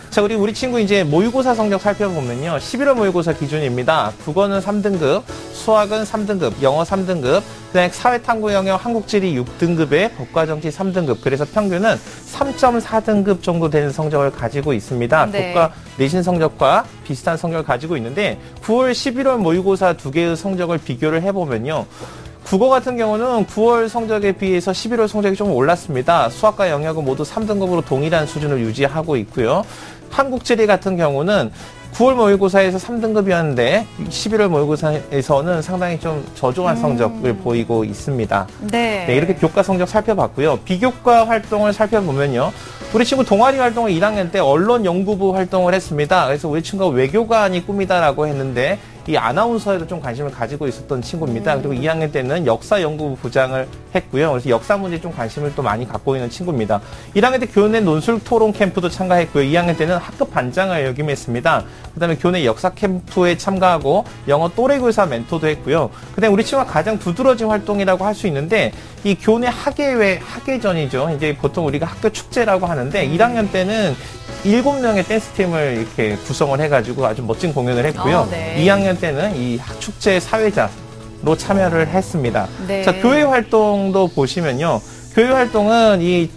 자, 우리 친구 이제 모의고사 성적 살펴보면요. 11월 모의고사 기준입니다. 국어는 3등급, 수학은 3등급, 영어 3등급, 그다음에 사회탐구 영역 한국지리 6등급에 법과정치 3등급. 그래서 평균은 3.4등급 정도 되는 성적을 가지고 있습니다. 네. 교과 내신 성적과 비슷한 성적을 가지고 있는데 9월, 11월 모의고사 두 개의 성적을 비교를 해보면요. 국어 같은 경우는 9월 성적에 비해서 11월 성적이 좀 올랐습니다. 수학과 영역은 모두 3등급으로 동일한 수준을 유지하고 있고요. 한국지리 같은 경우는 9월 모의고사에서 3등급이었는데 11월 모의고사에서는 상당히 좀 저조한 성적을 보이고 있습니다. 네. 네, 이렇게 교과 성적 살펴봤고요. 비교과 활동을 살펴보면요. 우리 친구 동아리 활동을 1학년 때 언론연구부 활동을 했습니다. 그래서 우리 친구가 외교관이 꿈이다라고 했는데 이 아나운서에도 좀 관심을 가지고 있었던 친구입니다. 그리고 2학년 때는 역사연구부 부장을 했고요. 그래서 역사 문제에 좀 관심을 또 많이 갖고 있는 친구입니다. 1학년 때 교내 논술 토론 캠프도 참가했고요. 2학년 때는 학급 반장을 역임했습니다. 그다음에 교내 역사 캠프에 참가하고 영어 또래교사 멘토도 했고요. 그다음에 우리 친구가 가장 두드러진 활동이라고 할 수 있는데 이 교내 학예회, 학예전이죠. 이제 보통 우리가 학교 축제라고 하는데 1학년 때는 7명의 댄스팀을 이렇게 구성을 해가지고 아주 멋진 공연을 했고요. 네. 2학년 때는 이 학축제 사회자로 참여를 했습니다. 네. 자, 교회 활동도 보시면요. 교회 활동은 이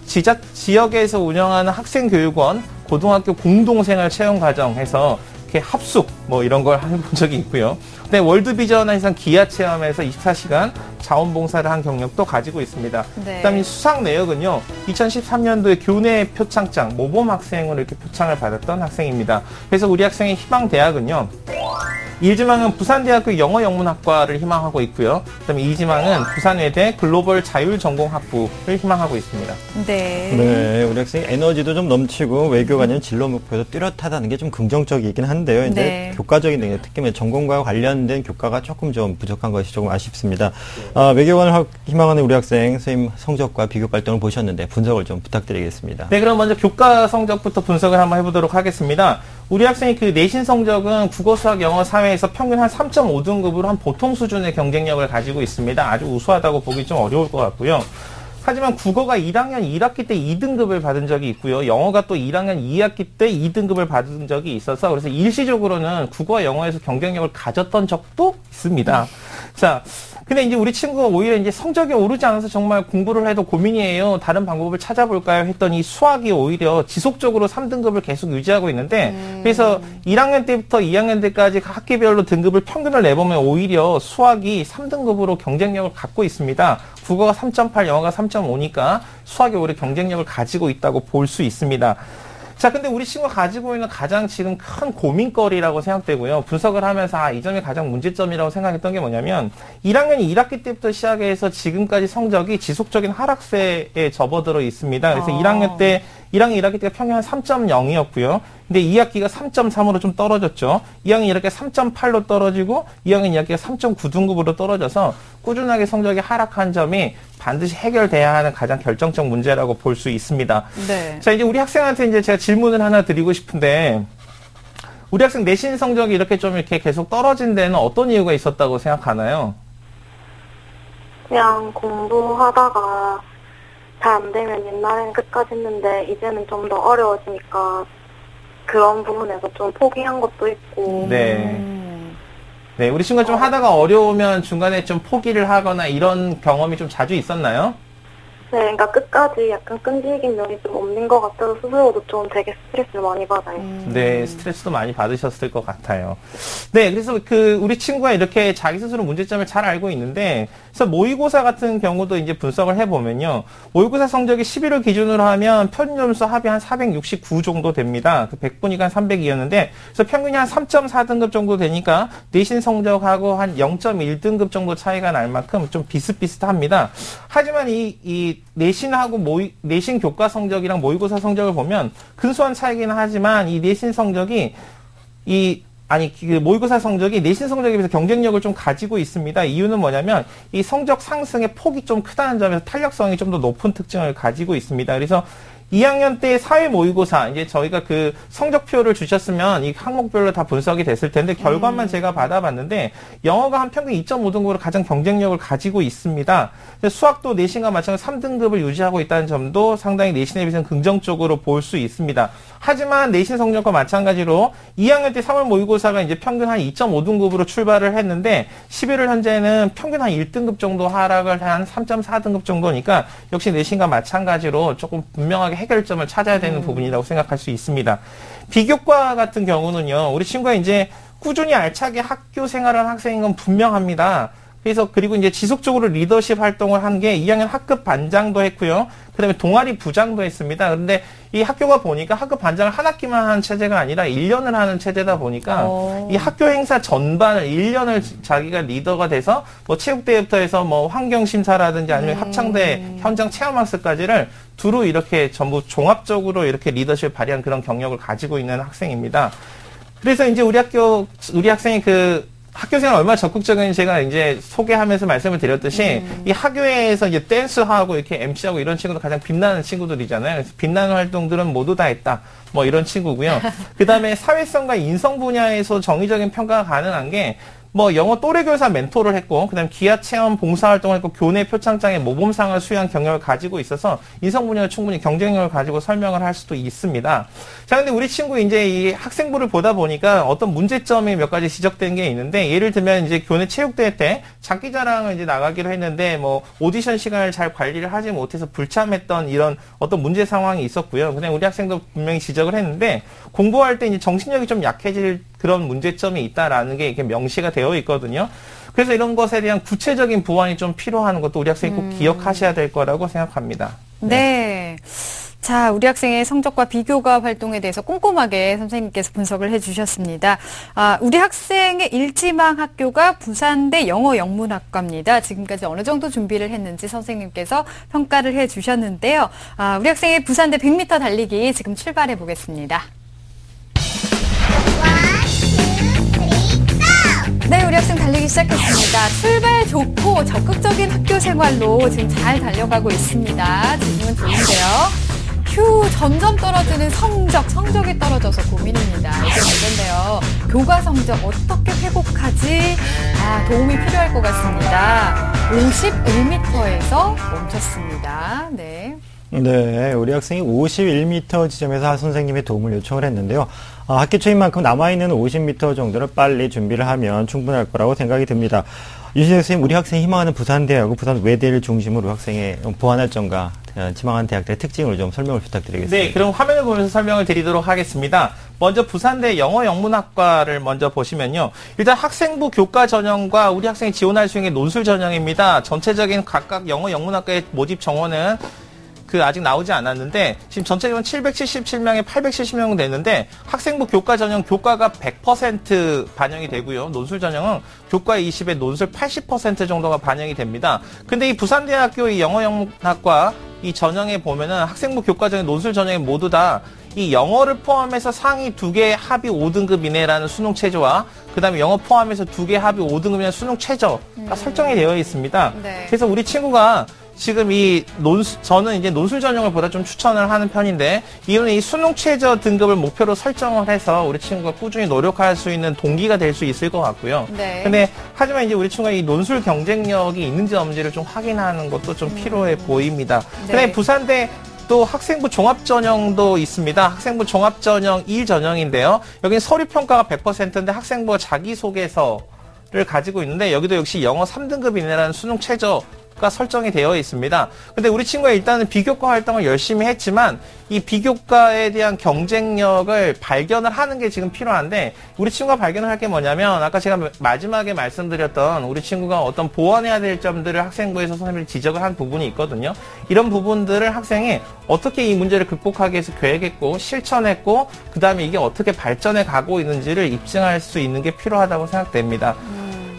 지역에서 운영하는 학생교육원, 고등학교 공동생활 체험과정에서 이렇게 합숙 뭐 이런 걸 해본 적이 있고요. 근데 월드비전 해상 기아 체험에서 24시간 자원봉사를 한 경력도 가지고 있습니다. 네. 그다음에 수상 내역은요. 2013년도에 교내 표창장 모범 학생으로 이렇게 표창을 받았던 학생입니다. 그래서 우리 학생의 희망 대학은요. 1지망은 부산대학교 영어영문학과를 희망하고 있고요. 그다음에 2지망은 부산외대 글로벌 자율전공학부를 희망하고 있습니다. 네. 네, 우리 학생이 에너지도 좀 넘치고 외교관련 진로 목표도 뚜렷하다는 게 좀 긍정적이긴 한데요. 이제 네. 교과적인 능력, 특히 전공과 관련된 교과가 조금 좀 부족한 것이 조금 아쉽습니다. 외교관을 희망하는 우리 학생 선생님 성적과 비교 활동을 보셨는데 분석을 좀 부탁드리겠습니다. 네, 그럼 먼저 교과 성적부터 분석을 한번 해보도록 하겠습니다. 우리 학생의 그 내신 성적은 국어, 수학, 영어, 사회에서 평균 한 3.5등급으로 한 보통 수준의 경쟁력을 가지고 있습니다. 아주 우수하다고 보기 좀 어려울 것 같고요. 하지만 국어가 1학년 1학기 때 2등급을 받은 적이 있고요. 영어가 또 1학년 2학기 때 2등급을 받은 적이 있어서 그래서 일시적으로는 국어와 영어에서 경쟁력을 가졌던 적도 있습니다. 자, 근데 이제 우리 친구가 오히려 이제 성적이 오르지 않아서 정말 공부를 해도 고민이에요. 다른 방법을 찾아볼까요? 했더니 수학이 오히려 지속적으로 3등급을 계속 유지하고 있는데 그래서 1학년 때부터 2학년 때까지 학기별로 등급을 평균을 내보면 오히려 수학이 3등급으로 경쟁력을 갖고 있습니다. 국어가 3.8, 영어가 3.5니까 수학이 오히려 경쟁력을 가지고 있다고 볼 수 있습니다. 자, 근데 우리 친구가 가지고 있는 가장 지금 큰 고민거리라고 생각되고요. 분석을 하면서 이 점이 가장 문제점이라고 생각했던 게 뭐냐면 1학년 1학기 때부터 시작해서 지금까지 성적이 지속적인 하락세에 접어들어 있습니다. 그래서 1학년 1학기 때가 평균 한 3.0이었고요. 근데 2학기가 3.3으로 좀 떨어졌죠. 2학년 1학기가 3.8로 떨어지고 2학년 2학기가 3.9등급으로 떨어져서 꾸준하게 성적이 하락한 점이 반드시 해결돼야 하는 가장 결정적 문제라고 볼 수 있습니다. 네. 자, 이제 우리 학생한테 이제 제가 질문을 하나 드리고 싶은데 우리 학생 내신 성적이 이렇게 좀 이렇게 계속 떨어진 데는 어떤 이유가 있었다고 생각하나요? 그냥 공부하다가 잘 안 되면 옛날에는 끝까지 했는데 이제는 좀 더 어려워지니까 그런 부분에서 좀 포기한 것도 있고. 네. 네, 우리 친구가 좀 하다가 어려우면 중간에 좀 포기를 하거나 이런 경험이 좀 자주 있었나요? 네, 그러니까 끝까지 약간 끈질긴 면이 좀 없는 것 같아서 스스로도 좀 되게 스트레스를 많이 받아요. 네, 스트레스도 많이 받으셨을 것 같아요. 네, 그래서 우리 친구가 이렇게 자기 스스로 문제점을 잘 알고 있는데, 그래서 모의고사 같은 경우도 이제 분석을 해보면요. 모의고사 성적이 11월 기준으로 하면 평균 점수 합이 한 469 정도 됩니다. 그 100분이가 한 300이었는데, 그래서 평균이 한 3.4등급 정도 되니까 내신 성적하고 한 0.1등급 정도 차이가 날 만큼 좀 비슷비슷합니다. 하지만 이 내신하고 내신 교과 성적이랑 모의고사 성적을 보면 근소한 차이긴 하지만 이 내신 성적이 모의고사 성적이 내신 성적에 비해서 경쟁력을 좀 가지고 있습니다. 이유는 뭐냐면 이 성적 상승의 폭이 좀 크다는 점에서 탄력성이 좀 더 높은 특징을 가지고 있습니다. 그래서 2학년 때 사회 모의고사, 이제 저희가 그 성적표를 주셨으면 이 항목별로 다 분석이 됐을 텐데, 결과만 제가 받아봤는데, 영어가 한 평균 2.5등급으로 가장 경쟁력을 가지고 있습니다. 수학도 내신과 마찬가지로 3등급을 유지하고 있다는 점도 상당히 내신에 비해서는 긍정적으로 볼 수 있습니다. 하지만 내신 성적과 마찬가지로 2학년 때 3월 모의고사가 이제 평균 한 2.5등급으로 출발을 했는데, 11월 현재는 평균 한 1등급 정도 하락을 한 3.4등급 정도니까, 역시 내신과 마찬가지로 조금 분명하게 해결점을 찾아야 되는 부분이라고 생각할 수 있습니다. 비교과 같은 경우는요, 우리 친구가 이제 꾸준히 알차게 학교 생활을 한 학생인 건 분명합니다. 그리고 이제 지속적으로 리더십 활동을 한 게 2학년 학급 반장도 했고요. 그 다음에 동아리 부장도 했습니다. 그런데 이 학교가 보니까 학급 반장을 한 학기만 하는 체제가 아니라 1년을 하는 체제다 보니까 이 학교 행사 전반을 1년을 자기가 리더가 돼서 뭐 체육대회부터 해서 뭐 환경심사라든지 아니면 합창대 현장 체험학습까지를 두루 이렇게 전부 종합적으로 이렇게 리더십을 발휘한 그런 경력을 가지고 있는 학생입니다. 그래서 이제 우리 학생이 학교생활 얼마나 적극적인지 제가 이제 소개하면서 말씀을 드렸듯이 이 학교에서 이제 댄스하고 이렇게 MC하고 이런 친구들 가장 빛나는 친구들이잖아요. 그래서 빛나는 활동들은 모두 다 했다. 뭐 이런 친구고요. 그 다음에 사회성과 인성 분야에서 정의적인 평가가 가능한 게 뭐 영어 또래 교사 멘토를 했고, 그다음 기아 체험 봉사 활동을 했고, 교내 표창장에 모범상을 수여한 경력을 가지고 있어서 인성 분야를 충분히 경쟁력을 가지고 설명을 할 수도 있습니다. 자, 근데 우리 친구 이제 이 학생부를 보다 보니까 어떤 문제점이 몇 가지 지적된 게 있는데, 예를 들면 이제 교내 체육대회 때 장기자랑을 이제 나가기로 했는데 뭐 오디션 시간을 잘 관리를 하지 못해서 불참했던 이런 어떤 문제 상황이 있었고요. 그다음에 우리 학생도 분명히 지적을 했는데, 공부할 때 이제 정신력이 좀 약해질 그런 문제점이 있다라는 게 이렇게 명시가 되어 있거든요. 그래서 이런 것에 대한 구체적인 보완이 좀 필요한 것도 우리 학생이 꼭 기억하셔야 될 거라고 생각합니다. 네. 자, 우리 학생의 성적과 비교과 활동에 대해서 꼼꼼하게 선생님께서 분석을 해주셨습니다. 우리 학생의 일지망 학교가 부산대 영어영문학과입니다. 지금까지 어느 정도 준비를 했는지 선생님께서 평가를 해주셨는데요. 우리 학생의 부산대 100m 달리기 지금 출발해 보겠습니다. 네, 우리 학생 달리기 시작했습니다. 출발 좋고 적극적인 학교 생활로 지금 잘 달려가고 있습니다. 지금은 좋은데요. 점점 떨어지는 성적이 떨어져서 고민입니다. 이게 문제인데요. 교과 성적 어떻게 회복하지? 도움이 필요할 것 같습니다. 51m에서 멈췄습니다. 네. 네, 우리 학생이 51m 지점에서 선생님의 도움을 요청을 했는데요. 학기 초인 만큼 남아있는 50m 정도를 빨리 준비를 하면 충분할 거라고 생각이 듭니다. 유진혁 선생님, 우리 학생이 희망하는 부산대하고 부산 외대를 중심으로 학생의 보완할 점과 지망한 대학들의 특징을 좀 설명을 부탁드리겠습니다. 네, 그럼 화면을 보면서 설명을 드리도록 하겠습니다. 먼저 부산대 영어영문학과를 먼저 보시면요. 일단 학생부 교과 전형과 우리 학생이 지원할 수 있는 논술 전형입니다. 전체적인 각각 영어영문학과의 모집 정원은 아직 나오지 않았는데, 지금 전체적으로 777명에 870명 됐는데, 학생부 교과 전형 교과가 100% 반영이 되고요. 논술 전형은 교과 20에 논술 80% 정도가 반영이 됩니다. 근데 이 부산대학교 이 영어영문학과 이 전형에 보면은 학생부 교과 전형, 논술 전형에 모두 다 이 영어를 포함해서 상위 2개 합이 5등급 이내라는 수능 최저와 그 다음에 영어 포함해서 2개 합이 5등급이라는 수능 최저가 설정이 되어 있습니다. 네. 그래서 우리 친구가 지금 저는 이제 논술 전형을 보다 좀 추천을 하는 편인데, 이유는 이 수능 최저 등급을 목표로 설정을 해서 우리 친구가 꾸준히 노력할 수 있는 동기가 될 수 있을 것 같고요. 네. 근데, 하지만 이제 우리 친구가 이 논술 경쟁력이 있는지 없는지를 좀 확인하는 것도 좀 필요해 보입니다. 네. 근데 부산대 또 학생부 종합전형도 있습니다. 학생부 종합전형 1전형인데요. 여기는 서류평가가 100%인데 학생부가 자기소개서를 가지고 있는데, 여기도 역시 영어 3등급 이내라는 수능 최저 가 설정이 되어 있습니다. 근데 우리 친구가 일단은 비교과 활동을 열심히 했지만 이 비교과에 대한 경쟁력을 발견을 하는 게 지금 필요한데 우리 친구가 발견을 할 게 뭐냐면 아까 제가 마지막에 말씀드렸던 우리 친구가 어떤 보완해야 될 점들을 학생부에서 선생님이 지적을 한 부분이 있거든요. 이런 부분들을 학생이 어떻게 이 문제를 극복하기 위해서 계획했고 실천했고 그 다음에 이게 어떻게 발전해 가고 있는지를 입증할 수 있는 게 필요하다고 생각됩니다.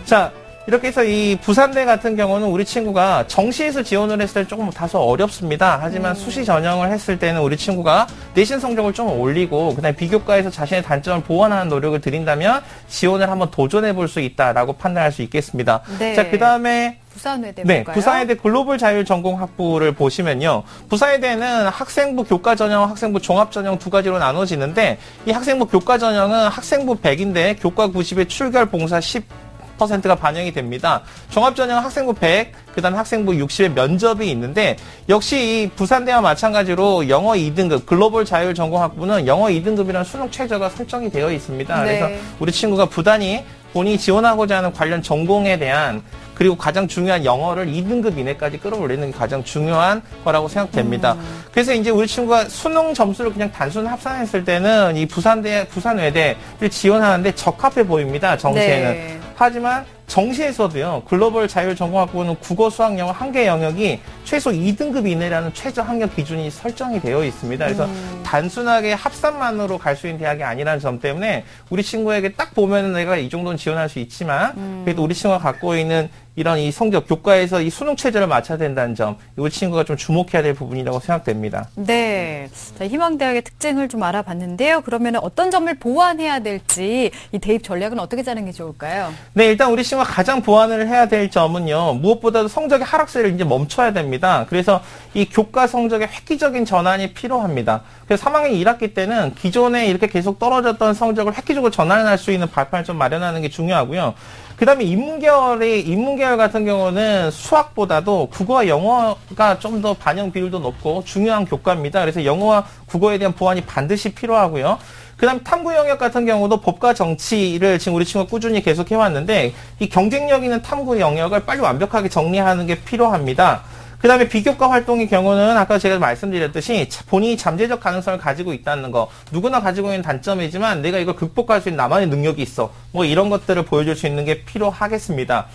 자, 이렇게 해서 이 부산대 같은 경우는 우리 친구가 정시에서 지원을 했을 때 조금 다소 어렵습니다. 하지만 수시 전형을 했을 때는 우리 친구가 내신 성적을 좀 올리고 그다음에 비교과에서 자신의 단점을 보완하는 노력을 들인다면 지원을 한번 도전해 볼 수 있다라고 판단할 수 있겠습니다. 네. 자, 그다음에 부산외대 네, 볼까요? 부산외대 글로벌 자율전공학부를 보시면요. 부산외대는 학생부 교과전형, 학생부 종합전형 두 가지로 나눠지는데 이 학생부 교과전형은 학생부 100인데 교과 90에 출결 봉사 10%가 반영이 됩니다. 종합전형 학생부 100, 그 다음에 학생부 60의 면접이 있는데 역시 이 부산대와 마찬가지로 영어 2등급, 글로벌 자율전공학부는 영어 2등급이라는 수능 최저가 설정이 되어 있습니다. 네. 그래서 우리 친구가 부단히 본인이 지원하고자 하는 관련 전공에 대한 그리고 가장 중요한 영어를 2등급 이내까지 끌어올리는 게 가장 중요한 거라고 생각됩니다. 그래서 이제 우리 친구가 수능 점수를 그냥 단순 합산했을 때는 이 부산외대를 지원하는데 적합해 보입니다. 정시에는. 네. 하지만 정시에서도요, 글로벌 자율전공학부는 국어, 수학, 영어 한 개 영역이 최소 2등급 이내라는 최저 학력 기준이 설정이 되어 있습니다. 그래서 단순하게 합산만으로 갈 수 있는 대학이 아니라는 점 때문에 우리 친구에게 딱 보면은 내가 이 정도는 지원할 수 있지만 그래도 우리 친구가 갖고 있는 이런 이 성적, 교과에서 이 수능 체제를 맞춰야 된다는 점, 우리 친구가 좀 주목해야 될 부분이라고 생각됩니다. 네. 자, 희망대학의 특징을 좀 알아봤는데요. 그러면 어떤 점을 보완해야 될지 이 대입 전략은 어떻게 짜는 게 좋을까요? 네, 일단 우리 친구가 가장 보완을 해야 될 점은요, 무엇보다도 성적의 하락세를 이제 멈춰야 됩니다. 그래서 이 교과 성적의 획기적인 전환이 필요합니다. 그래서 3학년 1학기 때는 기존에 이렇게 계속 떨어졌던 성적을 획기적으로 전환할 수 있는 발판을 좀 마련하는 게 중요하고요. 그 다음에 인문계열 같은 경우는 수학보다도 국어와 영어가 좀 더 반영 비율도 높고 중요한 교과입니다. 그래서 영어와 국어에 대한 보완이 반드시 필요하고요. 그 다음에 탐구 영역 같은 경우도 법과 정치를 지금 우리 친구가 꾸준히 계속 해왔는데 이 경쟁력 있는 탐구 영역을 빨리 완벽하게 정리하는 게 필요합니다. 그 다음에 비교과 활동의 경우는 아까 제가 말씀드렸듯이 본인이 잠재적 가능성을 가지고 있다는 거, 누구나 가지고 있는 단점이지만 내가 이걸 극복할 수 있는 나만의 능력이 있어. 뭐 이런 것들을 보여줄 수 있는 게 필요하겠습니다.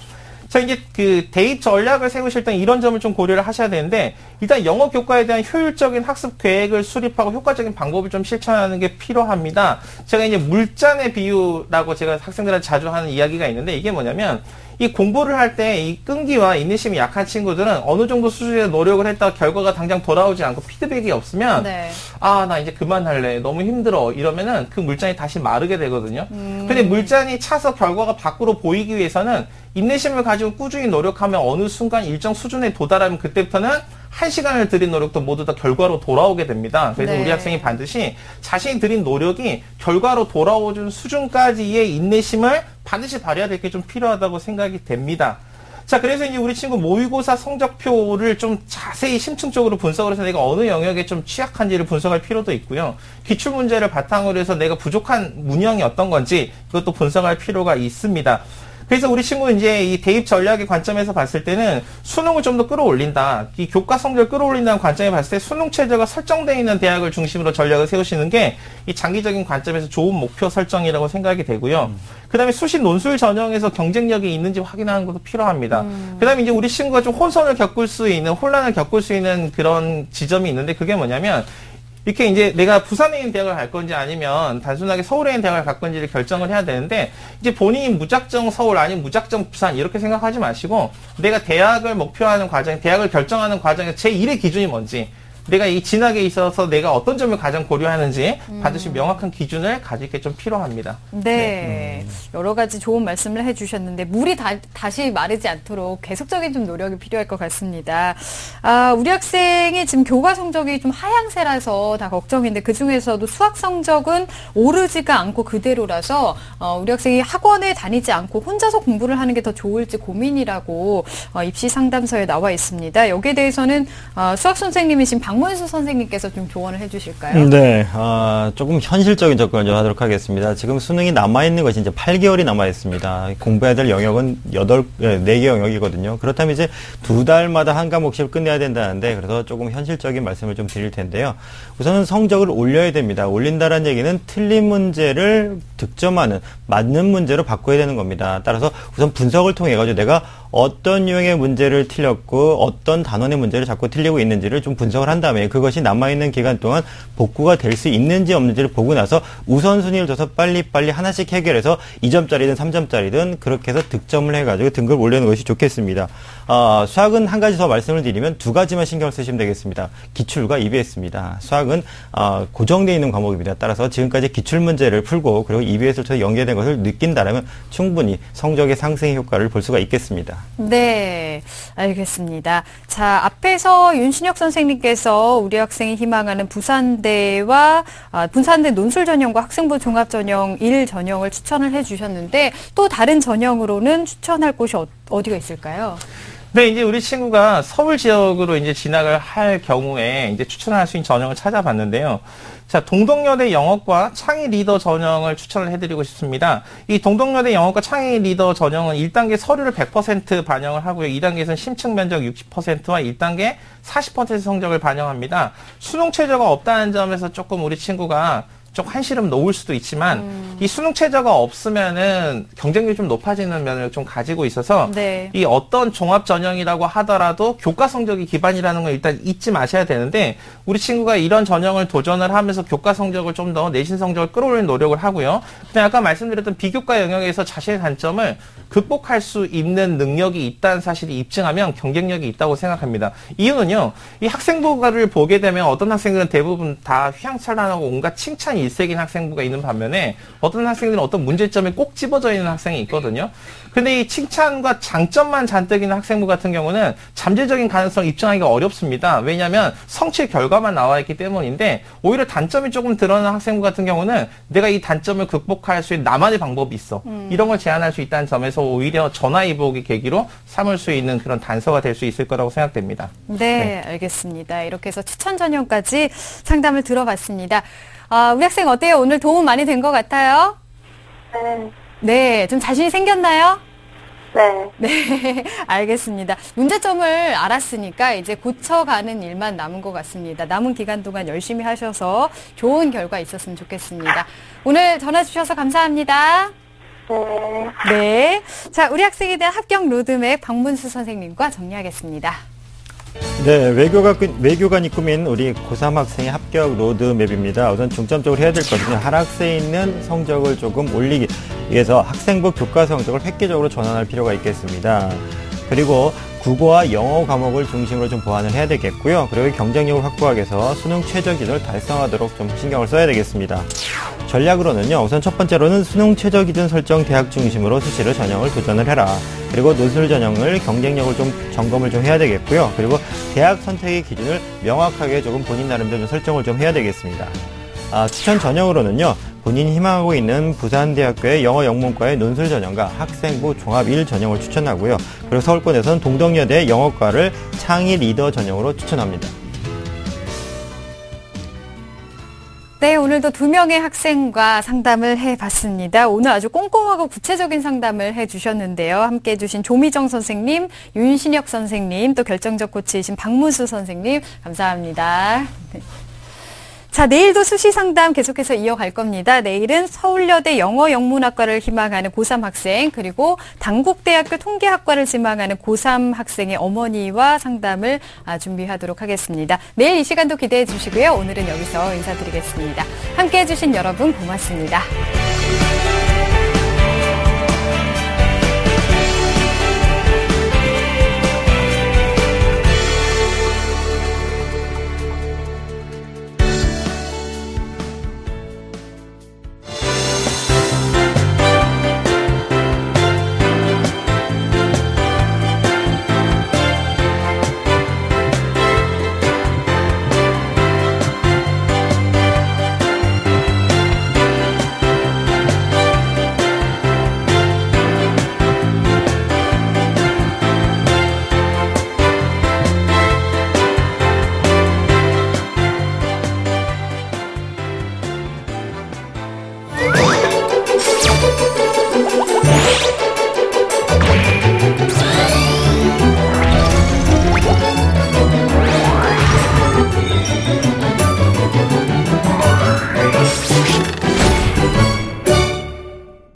자, 이제 그 대입 전략을 세우실 때 이런 점을 좀 고려를 하셔야 되는데, 일단 영어 교과에 대한 효율적인 학습 계획을 수립하고 효과적인 방법을 좀 실천하는 게 필요합니다. 제가 이제 물잔의 비유라고 제가 학생들한테 자주 하는 이야기가 있는데, 이게 뭐냐면, 이 공부를 할 때 이 끈기와 인내심이 약한 친구들은 어느 정도 수준의 노력을 했다가 결과가 당장 돌아오지 않고 피드백이 없으면 네. 아, 나 이제 그만할래. 너무 힘들어. 이러면은 그 물잔이 다시 마르게 되거든요. 근데 물잔이 차서 결과가 밖으로 보이기 위해서는 인내심을 가지고 꾸준히 노력하면 어느 순간 일정 수준에 도달하면 그때부터는 1시간을 들인 노력도 모두 다 결과로 돌아오게 됩니다. 그래서 네. 우리 학생이 반드시 자신이 들인 노력이 결과로 돌아오는 수준까지의 인내심을 반드시 발휘해야 될 게 좀 필요하다고 생각이 됩니다. 자, 그래서 이제 우리 친구 모의고사 성적표를 좀 자세히 심층적으로 분석을 해서 내가 어느 영역에 좀 취약한지를 분석할 필요도 있고요. 기출문제를 바탕으로 해서 내가 부족한 문형이 어떤 건지 이것도 분석할 필요가 있습니다. 그래서 우리 친구는 이제 이 대입 전략의 관점에서 봤을 때는 수능을 좀 더 끌어올린다. 이 교과 성적을 끌어올린다는 관점에 봤을 때 수능 체제가 설정되어 있는 대학을 중심으로 전략을 세우시는 게 이 장기적인 관점에서 좋은 목표 설정이라고 생각이 되고요. 그 다음에 수시 논술 전형에서 경쟁력이 있는지 확인하는 것도 필요합니다. 그 다음에 이제 우리 친구가 좀 혼선을 겪을 수 있는, 혼란을 겪을 수 있는 그런 지점이 있는데 그게 뭐냐면 이렇게 이제 내가 부산에 있는 대학을 갈 건지 아니면 단순하게 서울에 있는 대학을 갈 건지를 결정을 해야 되는데 이제 본인이 무작정 서울 아니면 무작정 부산 이렇게 생각하지 마시고 내가 대학을 목표하는 과정, 대학을 결정하는 과정에서 제1의 기준이 뭔지 내가 이 진학에 있어서 내가 어떤 점을 가장 고려하는지 반드시 명확한 기준을 가질 게 좀 필요합니다. 네. 여러 가지 좋은 말씀을 해주셨는데 물이 다시 마르지 않도록 계속적인 좀 노력이 필요할 것 같습니다. 아, 우리 학생이 지금 교과 성적이 좀 하향세라서 다 걱정인데 그중에서도 수학 성적은 오르지가 않고 그대로라서 우리 학생이 학원에 다니지 않고 혼자서 공부를 하는 게 더 좋을지 고민이라고 입시 상담서에 나와 있습니다. 여기에 대해서는 수학 선생님이신 박문수 선생님께서 좀 조언을 해주실까요? 네, 조금 현실적인 접근을 좀 하도록 하겠습니다. 지금 수능이 남아있는 것이 이제 8개월이 남아있습니다. 공부해야 될 영역은 4개 영역이거든요. 그렇다면 이제 2달마다 한 과목씩 끝내야 된다는데, 그래서 조금 현실적인 말씀을 좀 드릴 텐데요. 우선은 성적을 올려야 됩니다. 올린다는 얘기는 틀린 문제를 득점하는, 맞는 문제로 바꿔야 되는 겁니다. 따라서 우선 분석을 통해가지고 내가 어떤 유형의 문제를 틀렸고 어떤 단원의 문제를 자꾸 틀리고 있는지를 좀 분석을 한 다음에 그것이 남아있는 기간 동안 복구가 될 수 있는지 없는지를 보고 나서 우선순위를 둬서 빨리빨리 하나씩 해결해서 2점짜리든 3점짜리든 그렇게 해서 득점을 해가지고 등급을 올리는 것이 좋겠습니다. 수학은 한 가지 더 말씀을 드리면 2가지만 신경을 쓰시면 되겠습니다. 기출과 EBS입니다. 수학은 고정되어 있는 과목입니다. 따라서 지금까지 기출문제를 풀고 그리고 EBS를 통해 연계된 것을 느낀다면 충분히 성적의 상승의 효과를 볼 수가 있겠습니다. 네, 알겠습니다. 자, 앞에서 윤신혁 선생님께서 우리 학생이 희망하는 부산대 논술 전형과 학생부 종합 전형 1 전형을 추천을 해주셨는데 또 다른 전형으로는 추천할 곳이 어디가 있을까요? 네, 이제 우리 친구가 서울 지역으로 이제 진학을 할 경우에 이제 추천할 수 있는 전형을 찾아봤는데요. 자, 동덕여대 영어과 창의 리더 전형을 추천을 해드리고 싶습니다. 이 동덕여대 영어과 창의 리더 전형은 1단계 서류를 100% 반영을 하고요. 2단계에서는 심층 면적 60%와 1단계 40% 성적을 반영합니다. 수능 최저가 없다는 점에서 조금 우리 친구가 좀 한시름 놓을 수도 있지만 이 수능 최저가 없으면은 경쟁률이 좀 높아지는 면을 좀 가지고 있어서 네. 이 어떤 종합 전형이라고 하더라도 교과 성적이 기반이라는 걸 일단 잊지 마셔야 되는데 우리 친구가 이런 전형을 도전을 하면서 교과 성적을 좀 더 내신 성적을 끌어올리는 노력을 하고요. 그냥 아까 말씀드렸던 비교과 영역에서 자신의 단점을 극복할 수 있는 능력이 있다는 사실을 입증하면 경쟁력이 있다고 생각합니다. 이유는요. 이 학생부를 보게 되면 어떤 학생들은 대부분 다 휘황찬란하고 온갖 칭찬이 일색인 학생부가 있는 반면에 어떤 학생들은 어떤 문제점이 꼭 집어져 있는 학생이 있거든요. 근데 이 칭찬과 장점만 잔뜩 있는 학생부 같은 경우는 잠재적인 가능성을 입증하기가 어렵습니다. 왜냐하면 성취 결과만 나와 있기 때문인데 오히려 단점이 조금 드러나는 학생부 같은 경우는 내가 이 단점을 극복할 수 있는 나만의 방법이 있어. 이런 걸 제안할 수 있다는 점에서 오히려 전화위복의 계기로 삼을 수 있는 그런 단서가 될 수 있을 거라고 생각됩니다. 네, 알겠습니다. 이렇게 해서 추천 전형까지 상담을 들어봤습니다. 우리 학생 어때요? 오늘 도움 많이 된 것 같아요? 네. 네, 좀 자신이 생겼나요? 네. 네, 알겠습니다. 문제점을 알았으니까 이제 고쳐가는 일만 남은 것 같습니다. 남은 기간 동안 열심히 하셔서 좋은 결과 있었으면 좋겠습니다. 오늘 전화 주셔서 감사합니다. 네. 네. 자, 우리 학생에 대한 합격 로드맵 박문수 선생님과 정리하겠습니다. 네, 외교관이 꾸민 우리 고3 학생의 합격 로드맵입니다. 우선 중점적으로 해야 될 것은 하락세에 있는 성적을 조금 올리기 위해서 학생부 교과 성적을 획기적으로 전환할 필요가 있겠습니다. 그리고 국어와 영어 과목을 중심으로 좀 보완을 해야 되겠고요. 그리고 경쟁력을 확보하기 위해서 수능 최저 기준을 달성하도록 좀 신경을 써야 되겠습니다. 전략으로는요. 우선 첫 번째로는 수능 최저 기준 설정 대학 중심으로 수시로 전형을 도전을 해라. 그리고 논술 전형을 경쟁력을 좀 점검을 좀 해야 되겠고요. 그리고 대학 선택의 기준을 명확하게 조금 본인 나름대로 좀 설정을 좀 해야 되겠습니다. 추천 전형으로는요. 본인이 희망하고 있는 부산대학교의 영어 영문과의 논술 전형과 학생부 종합 1 전형을 추천하고요. 그리고 서울권에서는 동덕여대 영어과를 창의 리더 전형으로 추천합니다. 네, 오늘도 2명의 학생과 상담을 해봤습니다. 오늘 아주 꼼꼼하고 구체적인 상담을 해주셨는데요. 함께 해주신 조미정 선생님, 윤신혁 선생님, 또 결정적 코치이신 박문수 선생님, 감사합니다. 네. 자, 내일도 수시 상담 계속해서 이어갈 겁니다. 내일은 서울여대 영어영문학과를 희망하는 고3 학생, 그리고 당국대학교 통계학과를 희망하는 고3 학생의 어머니와 상담을 준비하도록 하겠습니다. 내일 이 시간도 기대해 주시고요. 오늘은 여기서 인사드리겠습니다. 함께 해주신 여러분 고맙습니다.